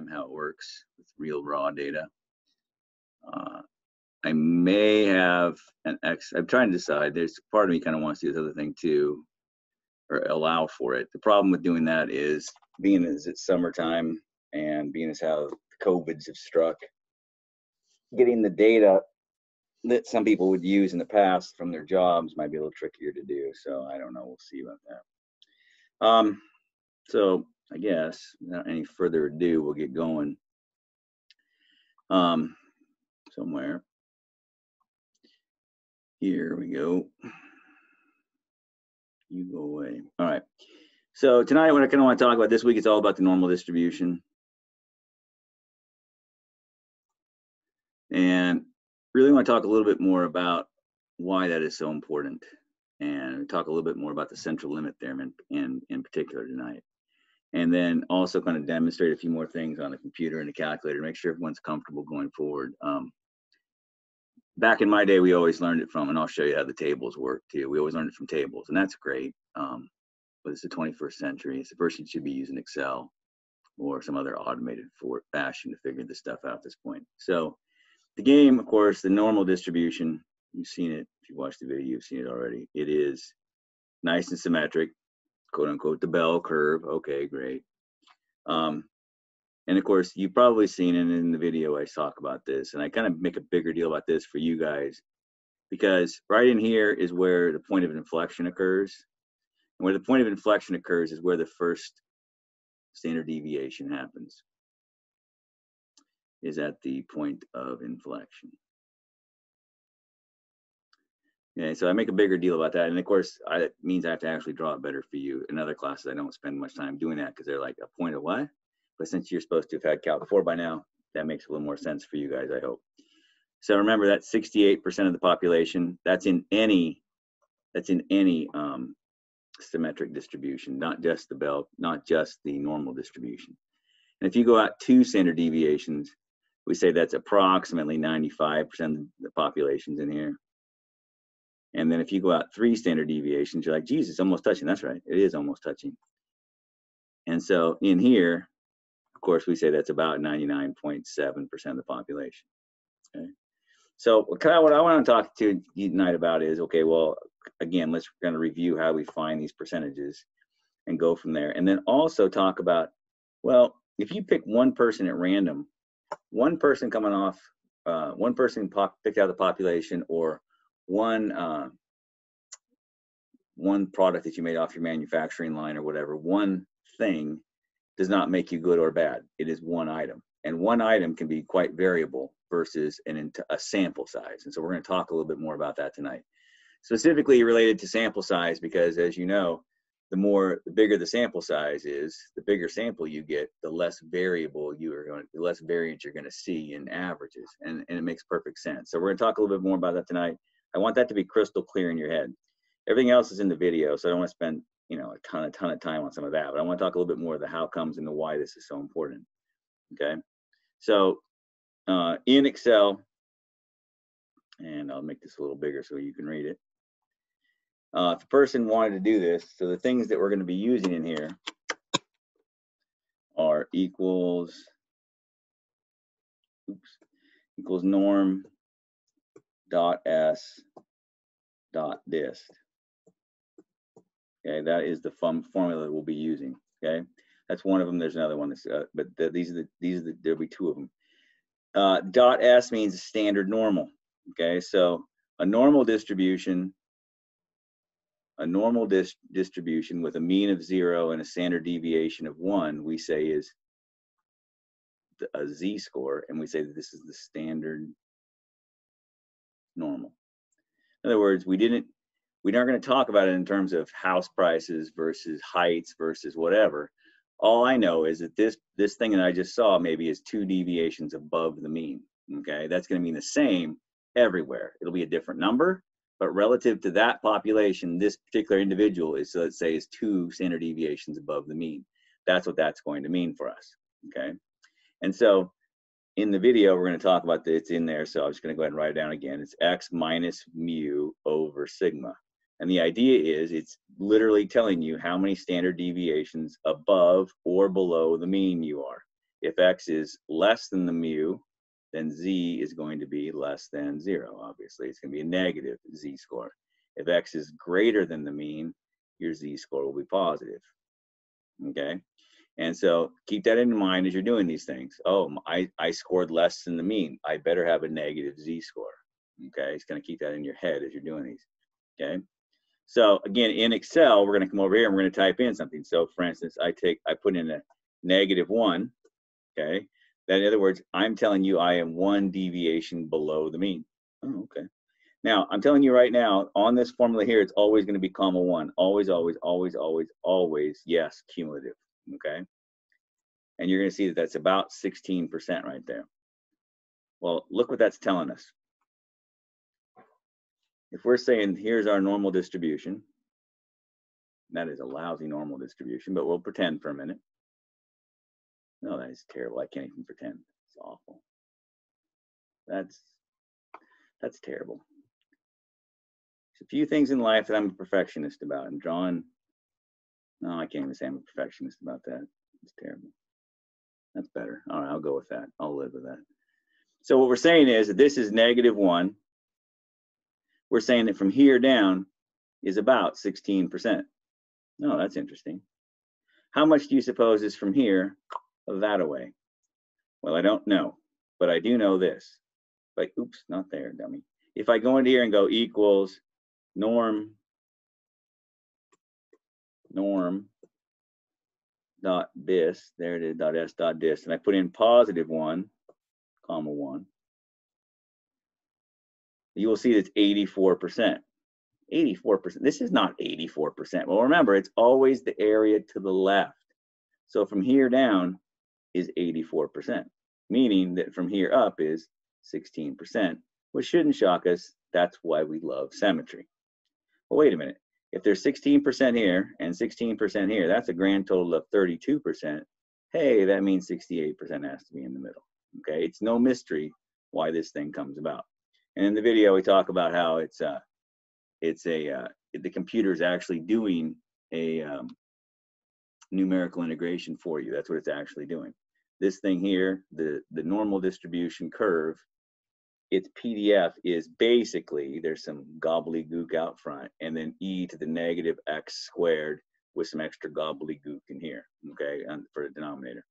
time how it works with real raw data. I may have an I'm trying to decide. There's part of me kind of wants to do this other thing too, or allow for it. The problem with doing that is, being as it's summertime and being as how the COVIDs have struck, getting the data that some people would use in the past from their jobs might be a little trickier to do. So I don't know. We'll see about that. So I guess without any further ado, we'll get going. Somewhere. Here we go. You go away. All right. So tonight, what I kind of want to talk about this week, it's all about the normal distribution. And really want to talk a little bit more about why that is so important, and talk a little bit more about the central limit theorem in particular tonight. And then also kind of demonstrate a few more things on the computer and the calculator to make sure everyone's comfortable going forward. Back in my day, we always learned it from, and I'll show you how the tables work too. We always learned it from tables, and that's great. But it's the 21st century. So the person should be using Excel or some other automated fashion to figure this stuff out at this point. So the game, of course, the normal distribution, you've seen it. If you watched the video, you've seen it already. It is nice and symmetric, quote unquote, the bell curve. Okay, great. And of course, you've probably seen it in the video. I talk about this, and I kind of make a bigger deal about this for you guys, because right in here is where the point of inflection occurs. And where the point of inflection occurs is where the first standard deviation happens, is at the point of inflection. Yeah, so I make a bigger deal about that. And of course, it means I have to actually draw it better for you. In other classes, I don't spend much time doing that because they're like, a point of what? But since you're supposed to have had Calc 4 by now, that makes a little more sense for you guys, I hope. So remember that 68% of the population, that's in any symmetric distribution, not just the bell, not just the normal distribution. And if you go out 2 standard deviations, we say that's approximately 95% of the population's in here. And then if you go out 3 standard deviations, you're like, geez, it's almost touching. That's right, it is almost touching. And so in here, of course, we say that's about 99.7% of the population. Okay. So kind of what I want to talk to you tonight about is, okay, well, again, let's kind of review how we find these percentages and go from there. And then also talk about, well, if you pick one person at random, one person coming off, one person picked out of the population, or one product that you made off your manufacturing line or whatever, one thing does not make you good or bad. It is one item, and one item can be quite variable versus a sample size. And so we're going to talk a little bit more about that tonight, specifically related to sample size, because as you know, the bigger the sample size is, the bigger sample you get, the less variable the less variance you're going to see in averages, and it makes perfect sense. So we're going to talk a little bit more about that tonight. I want that to be crystal clear in your head. Everything else is in the video, so I don't want to spend a ton of time on some of that, but I want to talk a little bit more of the how comes and the why this is so important. Okay, so in Excel, and I'll make this a little bigger so you can read it. If a person wanted to do this, so the things that we're going to be using in here are equals norm dot s dot dist. Okay, that is the formula that we'll be using. Okay, that's one of them. There's another one that's, but there'll be 2 of them. Dot S means standard normal. Okay, so a normal distribution with a mean of 0 and a standard deviation of 1, we say is a z-score, and we say that this is the standard normal. In other words, we aren't going to talk about it in terms of house prices versus heights versus whatever. All I know is that this thing that I just saw maybe is 2 deviations above the mean. Okay, that's going to mean the same everywhere. It'll be a different number, but relative to that population, this particular individual is, let's say, is 2 standard deviations above the mean. That's what that's going to mean for us. Okay, and so in the video, we're going to talk about it's in there. So I'm just going to go ahead and write it down again. It's x minus mu over sigma. And the idea is it's literally telling you how many standard deviations above or below the mean you are. If x is less than the mu, then z is going to be less than 0. Obviously, it's going to be a negative z-score. If x is greater than the mean, your z-score will be positive. Okay? And so keep that in mind as you're doing these things. Oh, I scored less than the mean. I better have a negative z-score. Okay? It's going to keep that in your head as you're doing these. Okay? So again, in Excel, we're going to come over here and we're going to type in something. So for instance, I put in a -1. Okay? That, in other words, I'm telling you I am 1 deviation below the mean. Oh, okay. Now, I'm telling you right now, on this formula here, it's always going to be comma 1. Always, always, always, always, always, yes, cumulative. Okay? And you're going to see that that's about 16% right there. Well, look what that's telling us. If we're saying here's our normal distribution, that is a lousy normal distribution, but we'll pretend for a minute. No, that is terrible. I can't even pretend. It's awful. That's terrible. There's a few things in life that I'm a perfectionist about. I'm drawing. No, I can't even say I'm a perfectionist about that. It's terrible. That's better. All right, I'll go with that. I'll live with that. So what we're saying is that this is -1. We're saying that from here down is about 16%. No, that's interesting. How much do you suppose is from here that away? Well, I don't know, but I do know this. Like, oops, not there, dummy. If I go into here and go equals norm dot this, there it is, dot s dot this, and I put in +1, comma 1, you will see that's 84%. 84%. This is not 84%. Well, remember, it's always the area to the left. So from here down is 84%, meaning that from here up is 16%, which shouldn't shock us. That's why we love symmetry. Well, wait a minute. If there's 16% here and 16% here, that's a grand total of 32%. Hey, that means 68% has to be in the middle. Okay, it's no mystery why this thing comes about. And in the video, we talk about how the computer is actually doing a numerical integration for you. That's what it's actually doing. This thing here, the normal distribution curve, its PDF is basically, there's some gobbledygook out front, and then e to the -x² with some extra gobbledygook in here, okay, for the denominator.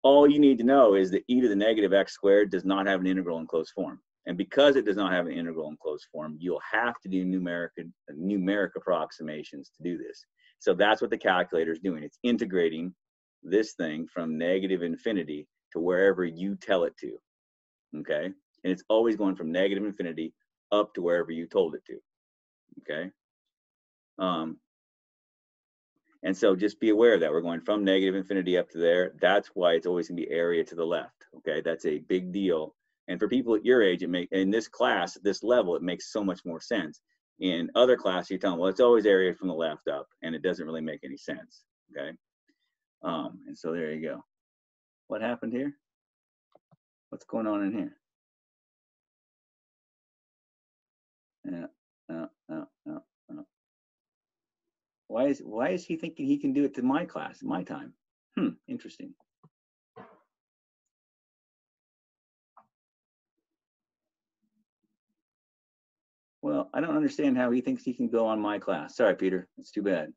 All you need to know is that e to the -x² does not have an integral in closed form. And because it does not have an integral in closed form, you'll have to do numeric approximations to do this. So that's what the calculator is doing. It's integrating this thing from -infinity to wherever you tell it to, okay? And it's always going from -infinity up to wherever you told it to, okay? And so just be aware of that. We're going from -infinity up to there. That's why it's always going to be area to the left, okay? That's a big deal. And for people at your age, in this class, at this level, it makes so much more sense. In other classes, you tell them, well, it's always area from the left up, and it doesn't really make any sense, okay? And so there you go. What happened here? What's going on in here? Why is he thinking he can do it to my class, my time? Interesting. Well, I don't understand how he thinks he can go on my class. Sorry, Peter, it's too bad.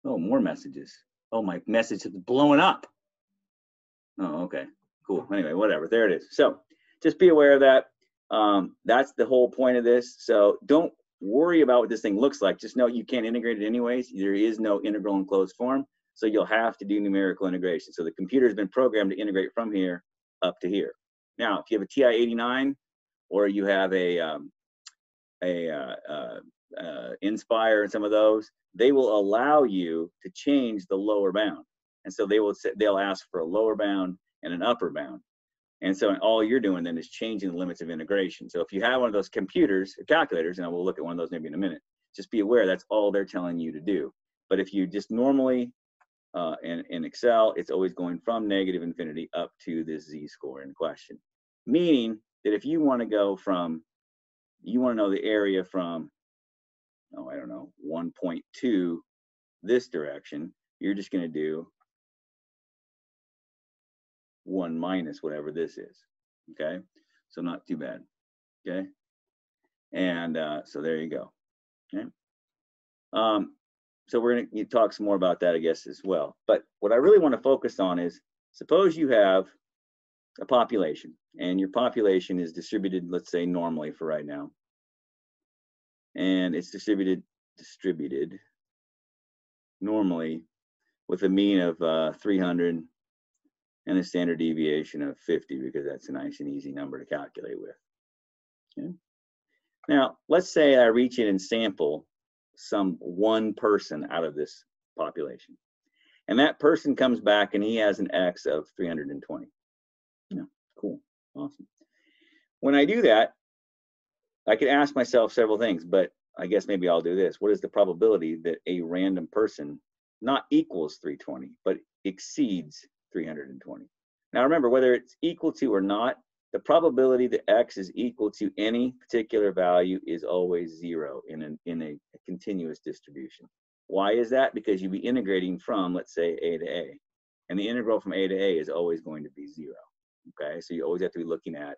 Oh, more messages. Oh, my message is blowing up. Oh, okay, cool. Anyway, whatever, there it is. So just be aware of that. That's the whole point of this. So don't worry about what this thing looks like. Just know you can't integrate it anyways. There is no integral in closed form. So you'll have to do numerical integration. So the computer has been programmed to integrate from here up to here. Now, if you have a TI-89 or you have a Inspire and some of those, they will allow you to change the lower bound. And so they'll ask for a lower bound and an upper bound. And so all you're doing then is changing the limits of integration. So if you have one of those computers, or calculators, and we'll look at one of those maybe in a minute, just be aware that's all they're telling you to do. But if you just normally, in Excel, it's always going from -infinity up to this z-score in question. Meaning that if you want to go from, you want to know the area from, oh, I don't know, 1.2 this direction, you're just going to do 1 minus whatever this is. Okay, so not too bad. Okay, and so there you go. Okay, so we're going to talk some more about that, I guess, as well. But what I really want to focus on is, suppose you have a population, and your population is distributed, let's say normally for right now, and it's distributed normally with a mean of 300 and a standard deviation of 50, because that's a nice and easy number to calculate with. Okay. Now, let's say I reach in and sample some one person out of this population, and that person comes back and he has an X of 320. Yeah, cool, awesome. When I do that, I could ask myself several things, but I guess maybe I'll do this. What is the probability that a random person not equals 320, but exceeds 320? Now remember, whether it's equal to or not, the probability that X is equal to any particular value is always 0 in a continuous distribution. Why is that? Because you'd be integrating from, let's say, A to A. And the integral from A to A is always going to be 0. Okay, so you always have to be looking at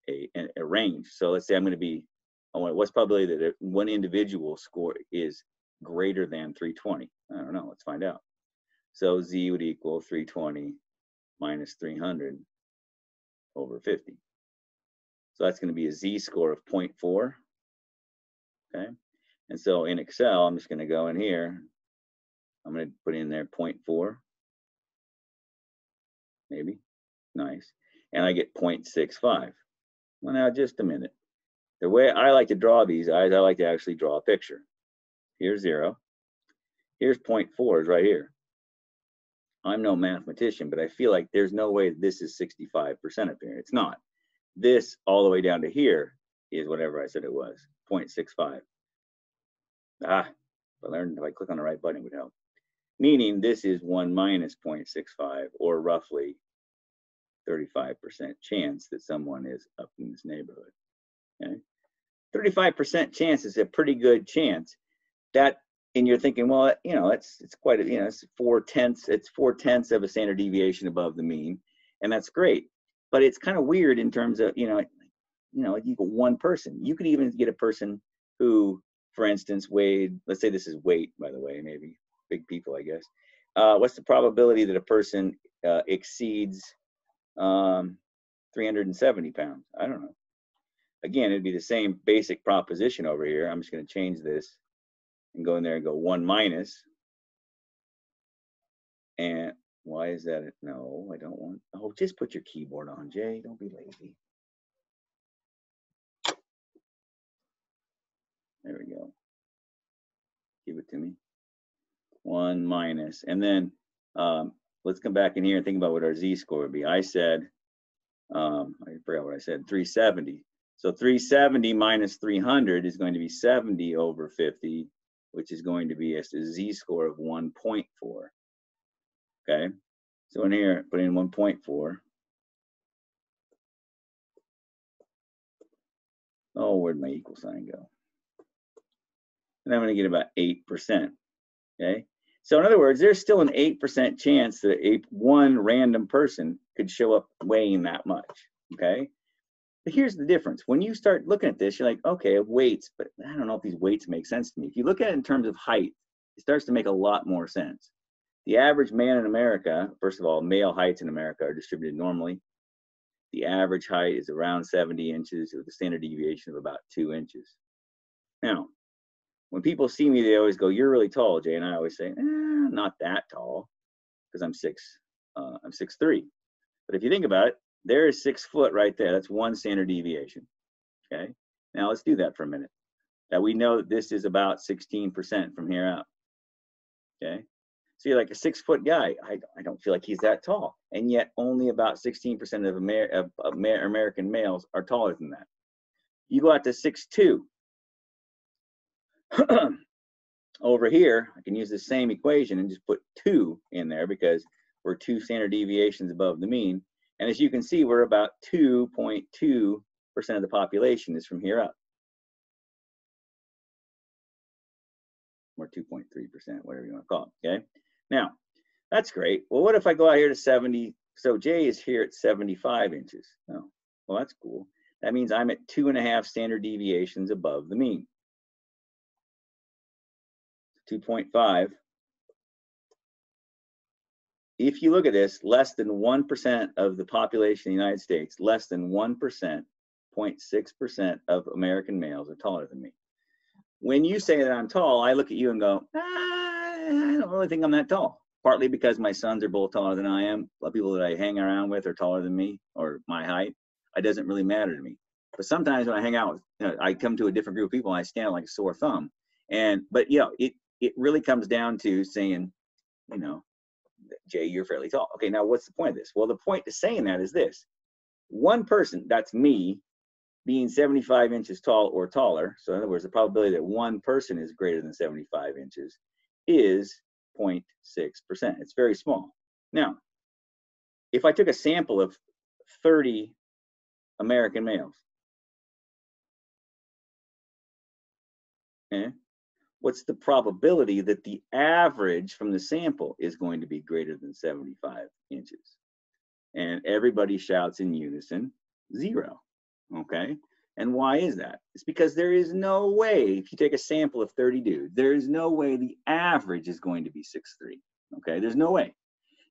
a range. So let's say I'm going to be, what's probability that one individual score is greater than 320? I don't know, let's find out. So Z would equal 320 minus 300 over 50. So that's going to be a Z score of 0.4. Okay, and so in Excel, I'm just going to go in here. I'm going to put in there 0.4, maybe. Nice. And I get 0.65. Well, now just a minute. The way I like to draw these, I like to actually draw a picture. Here's 0. Here's 0.4 is right here. I'm no mathematician, but I feel like there's no way this is 65% up here. It's not. This all the way down to here is whatever I said it was, 0.65. I learned if I click on the right button, it would help. Meaning this is 1 minus 0.65, or roughly 35% chance that someone is up in this neighborhood. Okay, 35% chance is a pretty good chance. That, and you're thinking, well, it's quite a, it's 4/10 of a standard deviation above the mean, and that's great. But it's kind of weird in terms of, you get one person. You could even get a person who, for instance, weighed, let's say this is weight, by the way, maybe big people, I guess. What's the probability that a person exceeds 370 pounds? I don't know. Again, it'd be the same basic proposition over here. I'm just going to change this and go in there and go 1 minus. And why is that? No, I don't want. Oh, just put your keyboard on, Jay. Don't be lazy. There we go. Give it to me. 1 minus. And then let's come back in here and think about what our Z-score would be. I said, I forgot what I said, 370. So 370 minus 300 is going to be 70 over 50, which is going to be a Z-score of 1.4. Okay, so in here, put in 1.4. Oh, where'd my equal sign go? And I'm going to get about 8%. Okay, so in other words, there's still an 8% chance that one random person could show up weighing that much. Okay, but here's the difference. When you start looking at this, you're like, okay, weights, but I don't know if these weights make sense to me. If you look at it in terms of height, it starts to make a lot more sense. The average man in America, first of all, male heights in America are distributed normally. The average height is around 70 inches with a standard deviation of about 2 inches. Now, when people see me, they always go, "You're really tall, Jay," and I always say, "Not that tall," because I'm 6'3". But if you think about it, there is 6 foot right there. That's 1 standard deviation. Okay. Now let's do that for a minute. Now we know that this is about 16% from here out. Okay. So you're like a 6 foot guy. I don't feel like he's that tall, and yet only about 16% of American males are taller than that. You go out to 6'2". Over here, I can use the same equation and just put 2 in there because we're 2 standard deviations above the mean. And as you can see, we're about 2.2% of the population is from here up. Or 2.3%, whatever you want to call it, okay? Now, that's great. Well, what if I go out here to 70 So J is here at 75 inches. Oh, well, that's cool. That means I'm at 2.5 standard deviations above the mean. 2.5. If you look at this, less than 1% of the population of the United States, less than 1%, 0.6% of American males are taller than me. When you say that I'm tall, I look at you and go, I don't really think I'm that tall. Partly because my sons are both taller than I am. A lot of people that I hang around with are taller than me or my height. It doesn't really matter to me. But sometimes when I hang out with, I come to a different group of people and I stand like a sore thumb. But it really comes down to saying, Jay, you're fairly tall. Okay, now what's the point of this? Well, the point to saying that is this. One person, that's me, being 75 inches tall or taller, so in other words, the probability that one person is greater than 75 inches is 0.6%. It's very small. Now, if I took a sample of 30 American males, what's the probability that the average from the sample is going to be greater than 75 inches? And everybody shouts in unison, 0. Okay. And why is that? It's because there is no way, if you take a sample of 30 dudes, there is no way the average is going to be 6'3". Okay. There's no way.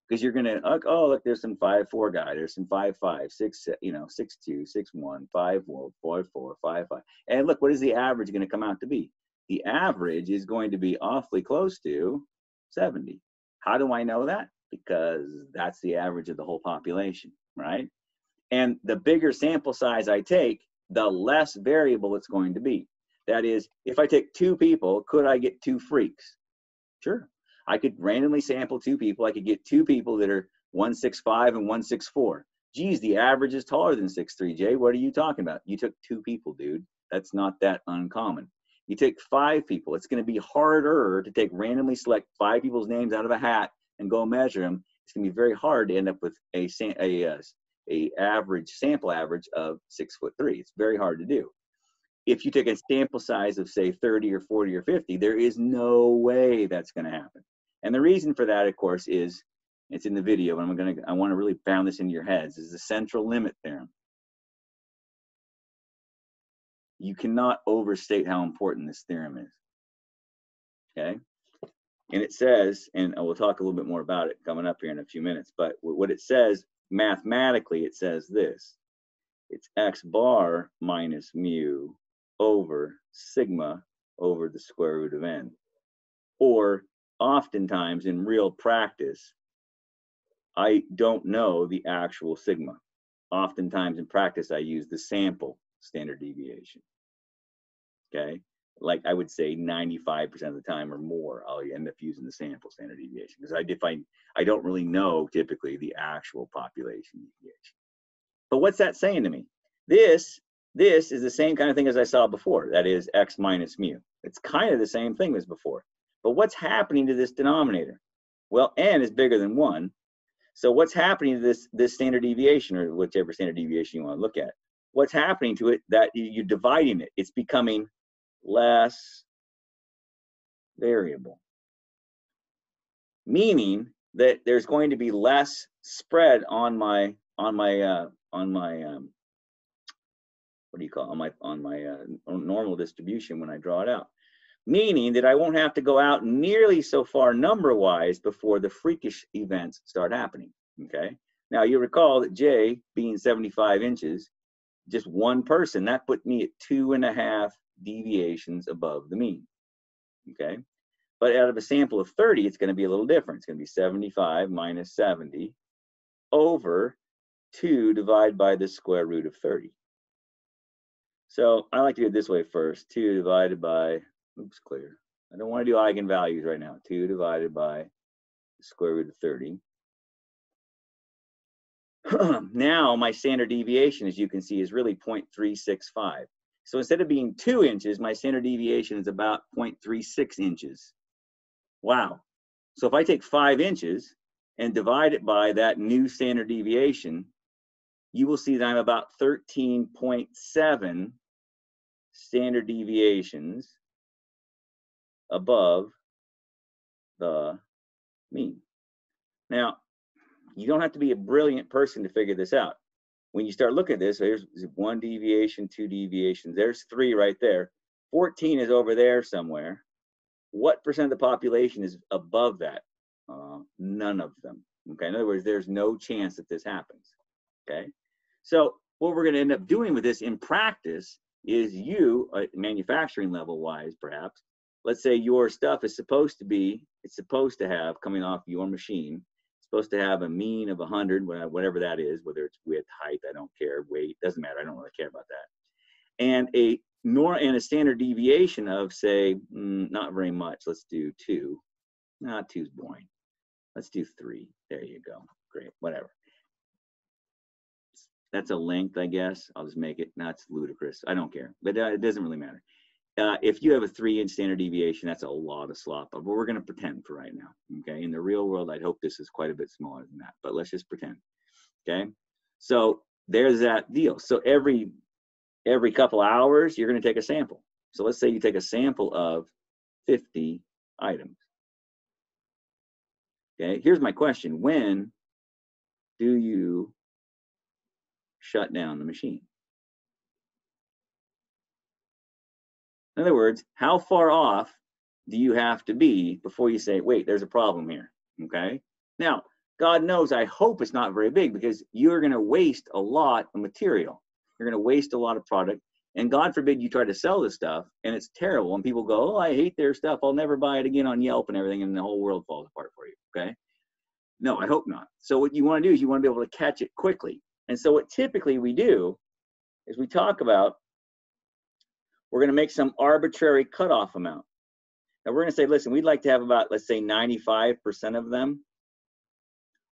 Because you're going to, oh, look, there's some 5'4" guy. There's some 5'5", 6'2", 6'1", 5'4", 5'4", 5'5". And look, what is the average going to come out to be? The average is going to be awfully close to 70. How do I know that? Because that's the average of the whole population, right? And the bigger sample size I take, the less variable it's going to be. That is, if I take 2 people, could I get 2 freaks? Sure. I could randomly sample 2 people. I could get 2 people that are 165 and 164. Geez, the average is taller than 6'3", Jay. What are you talking about? You took 2 people, dude. That's not that uncommon. You take 5 people. It's going to be harder to randomly select 5 people's names out of a hat and go measure them. It's going to be very hard to end up with a average sample average of 6'3". It's very hard to do. If you take a sample size of say 30 or 40 or 50, there is no way that's going to happen. And the reason for that, of course, is it's in the video, and I want to really pound this into your heads, is the central limit theorem. You cannot overstate how important this theorem is. Okay? And it says, and we'll talk a little bit more about it coming up here in a few minutes, but what it says mathematically, it says this. It's x bar minus mu over sigma over the square root of n. Or oftentimes in real practice, I don't know the actual sigma. Oftentimes in practice, I use the sample standard deviation. Okay? Like I would say 95% of the time or more, I'll end up using the sample standard deviation because I don't really know typically the actual population deviation. But what's that saying to me? This is the same kind of thing as I saw before. That is x minus mu. It's kind of the same thing as before. But what's happening to this denominator? Well, n is bigger than 1. So what's happening to this standard deviation, or whichever standard deviation you want to look at? What's happening to it that you're dividing it? It's becoming less variable. Meaning that there's going to be less spread on my normal distribution when I draw it out. Meaning that I won't have to go out nearly so far number-wise before the freakish events start happening, okay? Now, you recall that J, being 75 inches, just one person, that put me at 2.5 deviations above the mean, okay? But out of a sample of 30, it's going to be a little different. It's going to be 75 minus 70 over 2 divided by the square root of 30. So I like to do it this way first. 2 divided by, oops, clear. I don't want to do eigenvalues right now. 2 divided by the square root of 30. Now my standard deviation, as you can see, is really 0.365. So instead of being 2 inches, my standard deviation is about 0.36 inches. Wow. So if I take 5 inches and divide it by that new standard deviation, you will see that I'm about 13.7 standard deviations above the mean. Now, You don't have to be a brilliant person to figure this out. When you start looking at this, so here's 1 deviation, 2 deviations. There's 3 right there. 14 is over there somewhere. What percent of the population is above that? None of them. Okay. In other words, there's no chance that this happens. Okay. So what we're going to end up doing with this in practice is you, manufacturing level wise, perhaps, let's say your stuff is supposed to have coming off your machine, it's supposed to have a mean of 100, whatever that is, whether it's width, height, I don't care, weight, doesn't matter. I don't really care about that. And a standard deviation of, say, not very much. Let's do 2. Not 2's boring. Let's do 3. There you go. Great. Whatever. That's a length, I guess. I'll just make it. No, it's ludicrous. I don't care. But it doesn't really matter. If you have a 3-inch standard deviation, that's a lot of slop. But we're going to pretend for right now. Okay. In the real world, I'd hope this is quite a bit smaller than that. But let's just pretend. Okay. So there's that deal. So every couple hours, you're going to take a sample. So let's say you take a sample of 50 items. Okay, here's my question. When do you shut down the machine? In other words, how far off do you have to be before you say, wait, there's a problem here? Okay. Now, God knows, I hope it's not very big, because you're going to waste a lot of material. You're going to waste a lot of product. And God forbid you try to sell this stuff and it's terrible. And people go, oh, I hate their stuff. I'll never buy it again on Yelp and everything. And the whole world falls apart for you. Okay. No, I hope not. So what you want to do is you want to be able to catch it quickly. And so what typically we do is we talk about, we're going to make some arbitrary cutoff amount. Now we're going to say, listen, we'd like to have about, let's say 95% of them,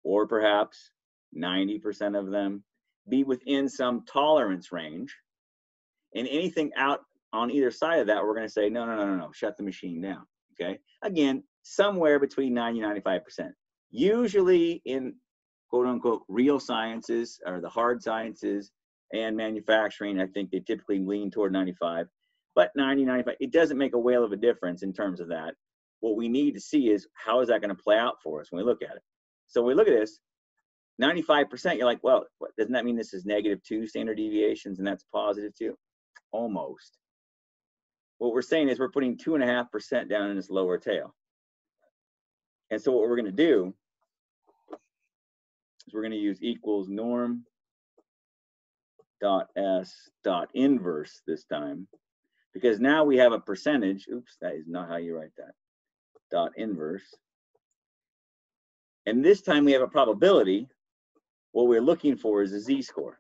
or perhaps 90% of them, be within some tolerance range. And anything out on either side of that, we're going to say, no, shut the machine down. Okay. Again, somewhere between 90 and 95%. Usually in quote unquote real sciences, or the hard sciences and manufacturing, I think they typically lean toward 95, but 90, 95, it doesn't make a whale of a difference in terms of that. What we need to see is, how is that going to play out for us when we look at it? So when we look at this, 95%, you're like, well, doesn't that mean this is -2 standard deviations and that's +2? Almost. What we're saying is we're putting 2.5% down in this lower tail. And so what we're going to do is we're going to use equals norm dot s dot inverse this time, because now we have a percentage. Oops, that is not how you write that. Dot inverse. And this time we have a probability. What we're looking for is a z-score.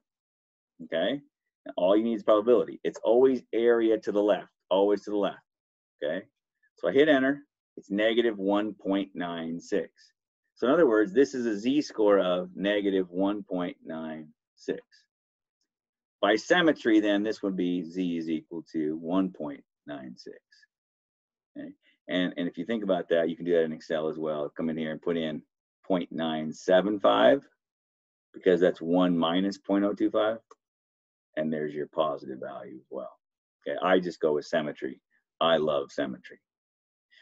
Okay. And all you need is probability. It's always area to the left, always to the left. Okay. So I hit enter. It's -1.96. So in other words, this is a z-score of -1.96. By symmetry, then this would be z is equal to 1.96. Okay. And if you think about that, you can do that in Excel as well. Come in here and put in 0.975, because that's 1 minus 0.025. And there's your positive value as well. Okay, I just go with symmetry. I love symmetry.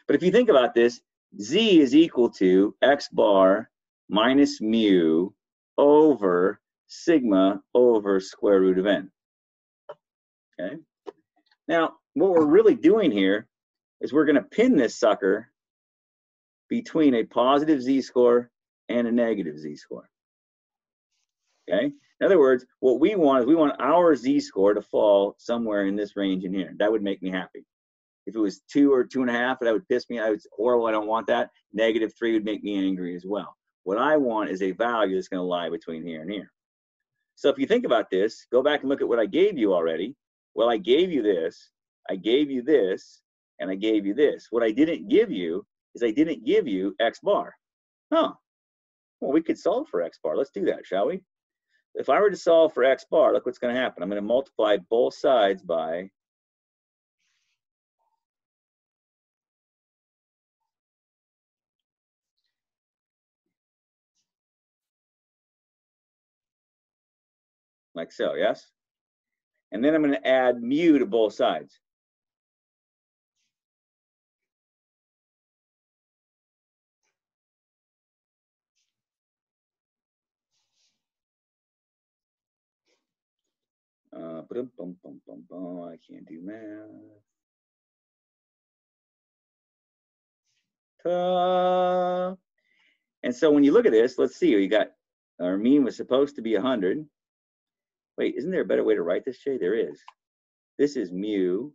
But if you think about this, z is equal to x bar minus mu over sigma over square root of n. Okay. Now, what we're really doing here is we're going to pin this sucker between a positive z-score and a negative z-score. Okay. In other words, what we want is we want our z-score to fall somewhere in this range in here. That would make me happy. If it was 2 or 2.5, that would piss me. It's horrible. I don't want that. -3 would make me angry as well. What I want is a value that's going to lie between here and here. So if you think about this, go back and look at what I gave you already. Well, I gave you this, I gave you this, and I gave you this. What I didn't give you is I didn't give you x bar. Huh. Well, we could solve for x bar. Let's do that, shall we? If I were to solve for x bar, look what's going to happen. I'm going to multiply both sides by like so, yes? And then I'm going to add mu to both sides. I can't do math. And so when you look at this, let's see, you got our mean was supposed to be 100. Wait, isn't there a better way to write this, Jay? There is. This is mu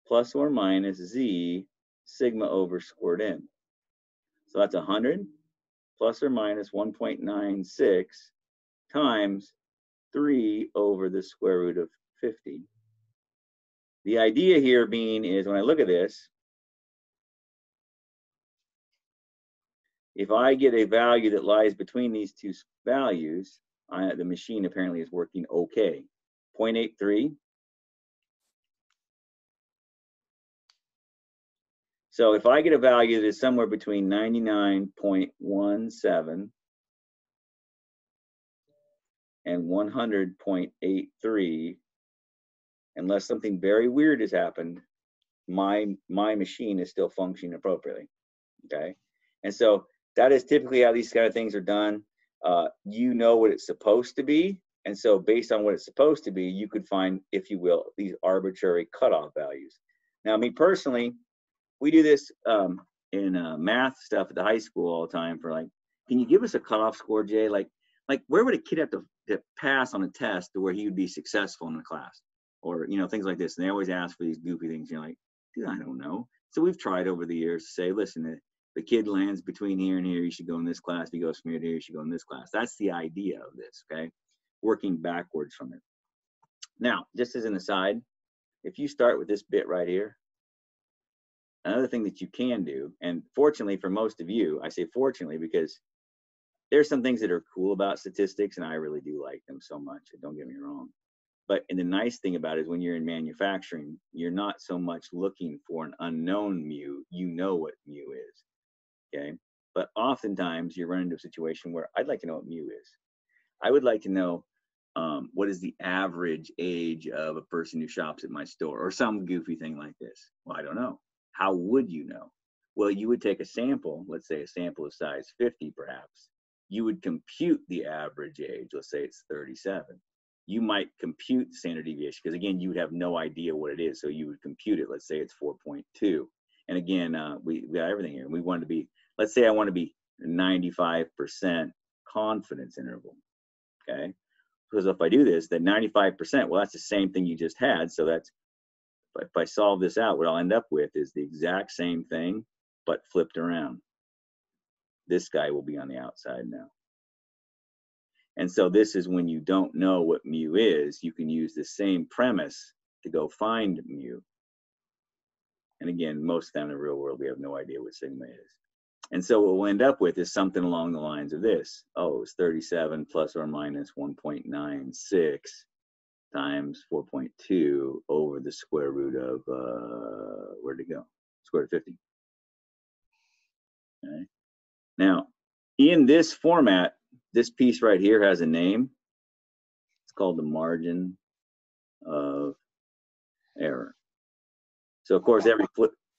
plus or minus z sigma over squared n. So that's 100 plus or minus 1.96 times 3 over the square root of 50. The idea here being is when I look at this, if I get a value that lies between these two values, the machine apparently is working okay. 0.83. So if I get a value that is somewhere between 99.17 and 100.83, unless something very weird has happened, my machine is still functioning appropriately. Okay, and so that is typically how these kind of things are done. You know what it's supposed to be, and so based on what it's supposed to be, you could find, if you will, these arbitrary cutoff values. Now, me personally, we do this in math stuff at the high school all the time for like, can you give us a cutoff score, Jay? Like where would a kid have to pass on a test to where he would be successful in the class? Or, you know, things like this. And they always ask for these goofy things. You're like, dude, I don't know. So we've tried over the years to say, listen, if the kid lands between here and here, you should go in this class. If he goes from here to here, you should go in this class. That's the idea of this, okay? Working backwards from it. Now, just as an aside, if you start with this bit right here, another thing that you can do, and fortunately for most of you, I say fortunately because there's some things that are cool about statistics, and I really do like them so much, don't get me wrong. But and the nice thing about it is when you're in manufacturing, you're not so much looking for an unknown mu, you know what mu is, okay? But oftentimes you run into a situation where I'd like to know what mu is. I would like to know what is the average age of a person who shops at my store, or some goofy thing like this. Well, I don't know. How would you know? Well, you would take a sample, let's say a sample of size 50 perhaps. You would compute the average age, let's say it's 37. You might compute the standard deviation, because again, you would have no idea what it is, so you would compute it, let's say it's 4.2. And again, we got everything here. We want to be, let's say I want to be 95% confidence interval, okay? Because if I do this, then 95%, well, that's the same thing you just had, so that's, if I solve this out, what I'll end up with is the exact same thing, but flipped around. This guy will be on the outside now. And so this is when you don't know what mu is, you can use the same premise to go find mu. And again, most of the time in the real world, we have no idea what sigma is. And so what we'll end up with is something along the lines of this. Oh, it's 37 plus or minus 1.96 times 4.2 over the square root of, where'd it go? Square root of 50. Okay. Now, in this format, this piece right here has a name. It's called the margin of error. So of course,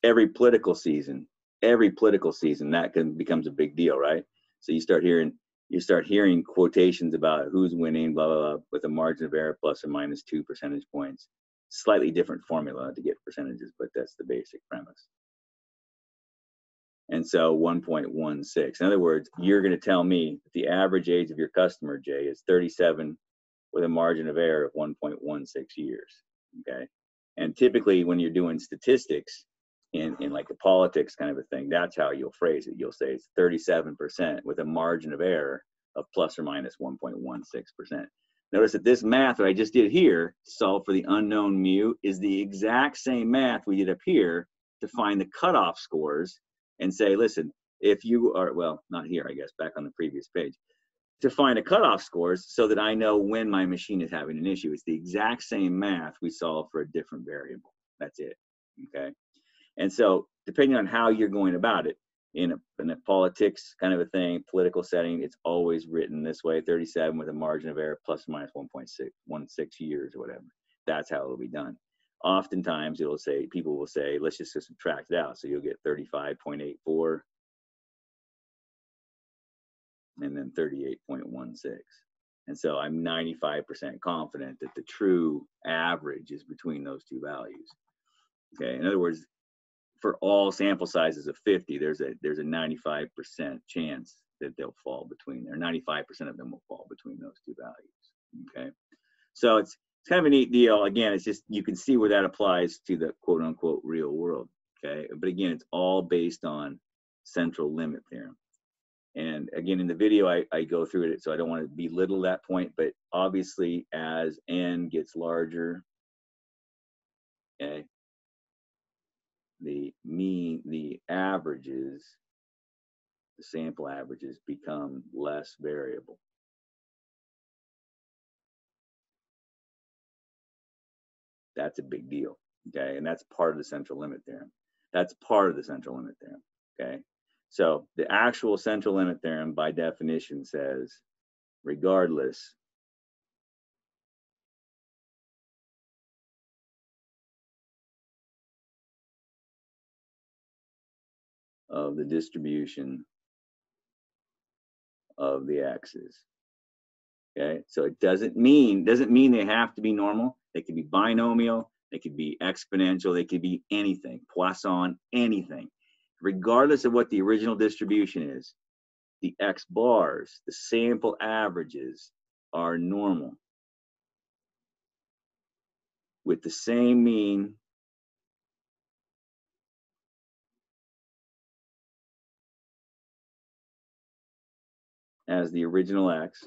every political season, that becomes a big deal, right? So you start hearing quotations about who's winning, blah, blah, blah, with a margin of error plus or minus 2 percentage points. Slightly different formula to get percentages, but that's the basic premise. And so 1.16. In other words, you're going to tell me that the average age of your customer, Jay, is 37 with a margin of error of 1.16 years. Okay. And typically when you're doing statistics in like a politics kind of a thing, that's how you'll phrase it. You'll say it's 37% with a margin of error of plus or minus 1.16%. Notice that this math that I just did here to solve for the unknown mu is the exact same math we did up here to find the cutoff scores and say, listen, if you are, well, not here, I guess, back on the previous page, to find a cutoff scores so that I know when my machine is having an issue. It's the exact same math we solve for a different variable. That's it, okay? And so depending on how you're going about it, in a politics kind of a thing, political setting, it's always written this way, 37 with a margin of error plus or minus 1.16 years or whatever. That's how it'll be done. Oftentimes it'll say, people will say, let's just subtract it out. So you'll get 35.84 and then 38.16. And so I'm 95% confident that the true average is between those two values. Okay, in other words, for all sample sizes of 50, there's a 95% chance that they'll fall between there. 95% of them will fall between those two values. Okay, so it's kind of a neat deal. Again, it's just, you can see where that applies to the quote unquote real world. Okay, but again, it's all based on central limit theorem. And again, in the video, I go through it, so I don't want to belittle that point, but obviously as n gets larger, okay, the averages, the sample averages become less variable. That's a big deal, okay? And that's part of the central limit theorem. That's part of the central limit theorem, okay? So the actual central limit theorem by definition says, regardless of the distribution of the x's, okay? So it doesn't mean they have to be normal. They could be binomial, they could be exponential, they could be anything, Poisson, anything. Regardless of what the original distribution is, the x bars, the sample averages, are normal with the same mean as the original x,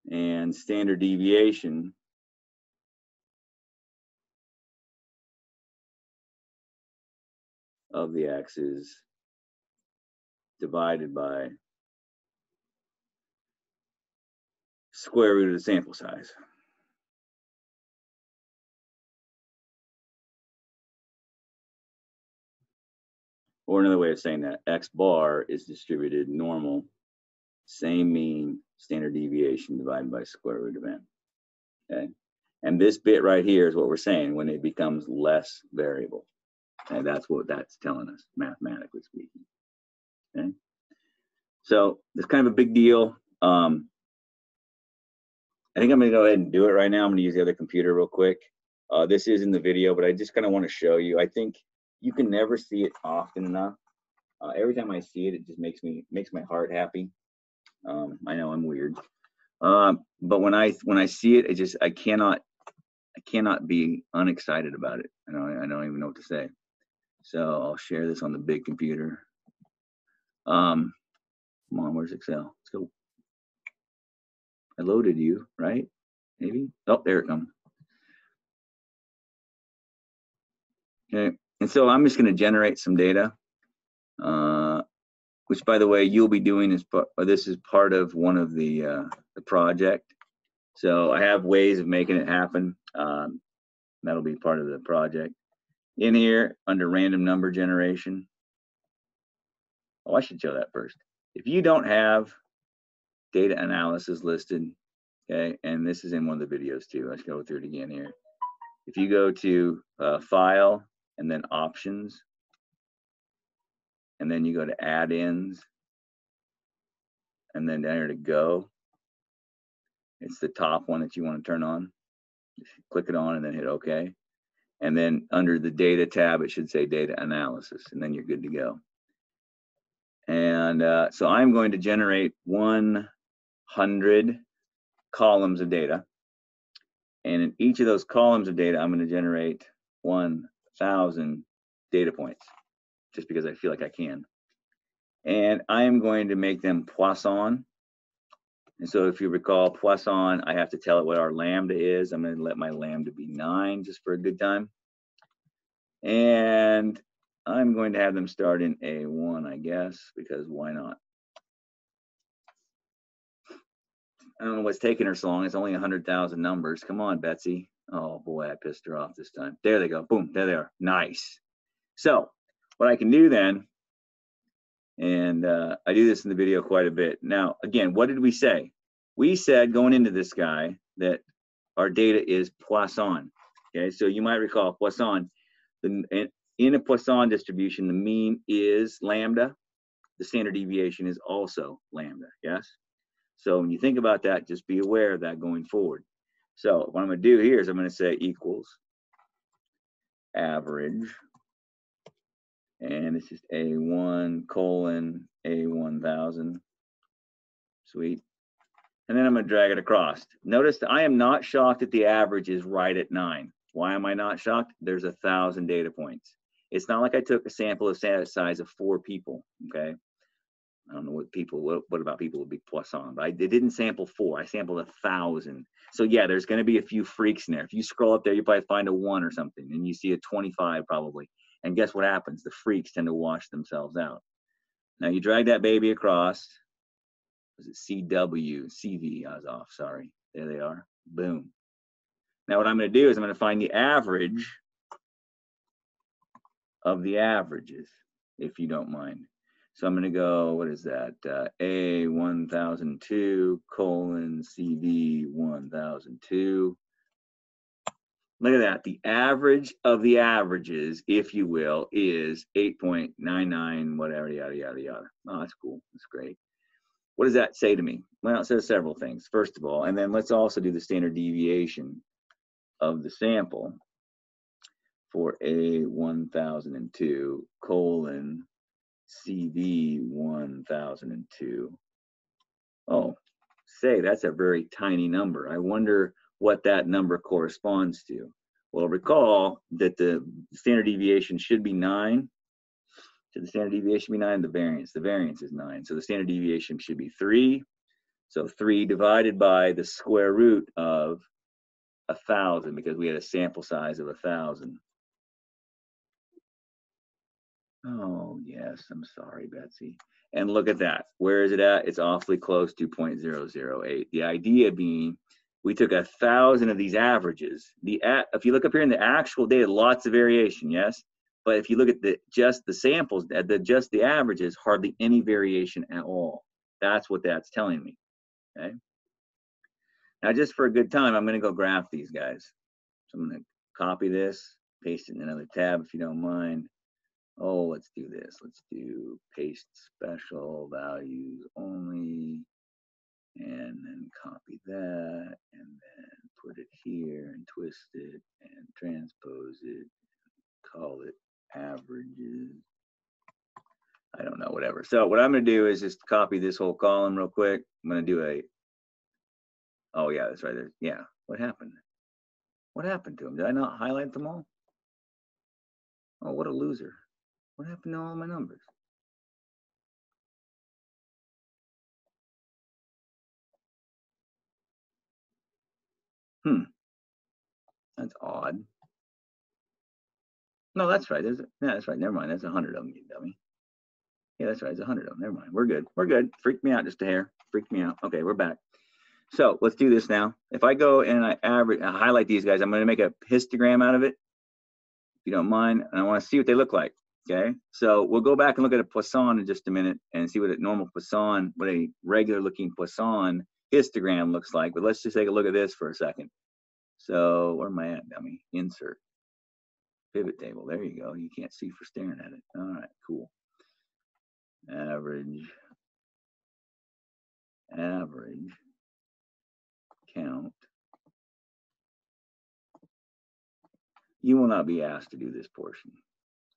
and standard deviation of the x's divided by square root of the sample size. Or another way of saying that, x bar is distributed normal, same mean, standard deviation divided by square root of n. Okay, and this bit right here is what we're saying when it becomes less variable, and that's what that's telling us, mathematically speaking. Okay, so it's kind of a big deal. I think I'm going to go ahead and do it right now. I'm going to use the other computer real quick. This is in the video, but I just kind of want to show you. I think you can never see it often enough. Every time I see it, it just makes my heart happy. I know I'm weird, but when I see it, I cannot be unexcited about it. I don't even know what to say. So I'll share this on the big computer. Come on, where's Excel? Let's go. I loaded you, right? Maybe. Oh, there it comes. Okay, and so I'm just going to generate some data, which, by the way, you'll be doing this is part of one of the project. So I have ways of making it happen. That'll be part of the project. In here, under random number generation. Oh, I should show that first. If you don't have data analysis listed, okay, and this is in one of the videos too. Let's go through it again here. If you go to File and then Options, and then you go to Add-ins, and then down here to Go, it's the top one that you want to turn on. Just click it on and then hit OK. And then under the Data tab, it should say Data Analysis, and then you're good to go. And so I'm going to generate 100 columns of data. And in each of those columns of data, I'm going to generate 1,000 data points, just because I feel like I can. And I am going to make them Poisson. And so if you recall Poisson, I have to tell it what our lambda is. I'm going to let my lambda be 9 just for a good time. And I'm going to have them start in A1, I guess, because why not? I don't know what's taking her so long. It's only 100,000 numbers. Come on, Betsy. Oh boy, I pissed her off this time. There they go. Boom, there they are. Nice. So what I can do then, and I do this in the video quite a bit. Now, again, what did we say? We said going into this guy that our data is Poisson. Okay, so you might recall Poisson. In a Poisson distribution, the mean is lambda. the standard deviation is also lambda, yes? So when you think about that, just be aware of that going forward. So what I'm going to do here is I'm going to say equals average, and it's just A1 colon A1000. Sweet. And then I'm going to drag it across. Notice that I am not shocked that the average is right at 9. Why am I not shocked? There's 1,000 data points. It's not like I took a sample of size of 4 people, okay? I don't know what about people with big Poisson, but it didn't sample 4. I sampled 1,000. So yeah, there's going to be a few freaks in there. If you scroll up there, you probably find a 1 or something, and you see a 25 probably. And guess what happens? The freaks tend to wash themselves out. Now you drag that baby across. Was it CW? CV, I was off, sorry. There they are. Boom. Now what I'm going to do is I'm going to find the average of the averages, if you don't mind. So I'm going to go, what is that? A1002 colon CV 1002. Look at that. The average of the averages, if you will, is 8.99, whatever, yada, yada, yada. Oh, that's cool. That's great. What does that say to me? Well, it says several things, first of all, and then let's also do the standard deviation of the sample for A1002 colon CV 1002. Oh, say that's a very tiny number. I wonder what that number corresponds to. Well, recall that the standard deviation should be 9. Should the standard deviation be 9? The variance is 9. So the standard deviation should be 3. So 3 divided by the square root of 1,000, because we had a sample size of 1,000. Oh, yes, I'm sorry, Betsy. And look at that. Where is it at? It's awfully close to 0.008. The idea being we took 1,000 of these averages. If you look up here in the actual data, lots of variation, yes? But if you look at just the samples, just the averages, hardly any variation at all. That's what that's telling me, okay? Now, just for a good time, I'm going to go graph these guys. So I'm going to copy this, paste it in another tab if you don't mind. Oh, let's do this. Let's do paste special values only, and then copy that, and then put it here and twist it and transpose it, call it averages. I don't know, whatever. So what I'm going to do is just copy this whole column real quick. I'm going to do oh yeah, that's right there. Yeah, what happened? What happened to them? Did I not highlight them all? Oh, what a loser. What happened to all my numbers? That's odd. No, that's right. That's right. Never mind. That's 100 of them, you dummy. Yeah, that's right. It's 100 of them. Never mind. We're good. We're good. Freaked me out just a hair. Freaked me out. Okay, we're back. So let's do this now. If I go and I highlight these guys, I'm going to make a histogram out of it, if you don't mind. And I want to see what they look like. Okay. So we'll go back and look at a Poisson in just a minute and see what a normal Poisson, what a regular looking Poisson histogram looks like. But let's just take a look at this for a second. So where am I at, dummy? Insert. Pivot table. There you go. You can't see for staring at it. All right, cool. Average count. You will not be asked to do this portion.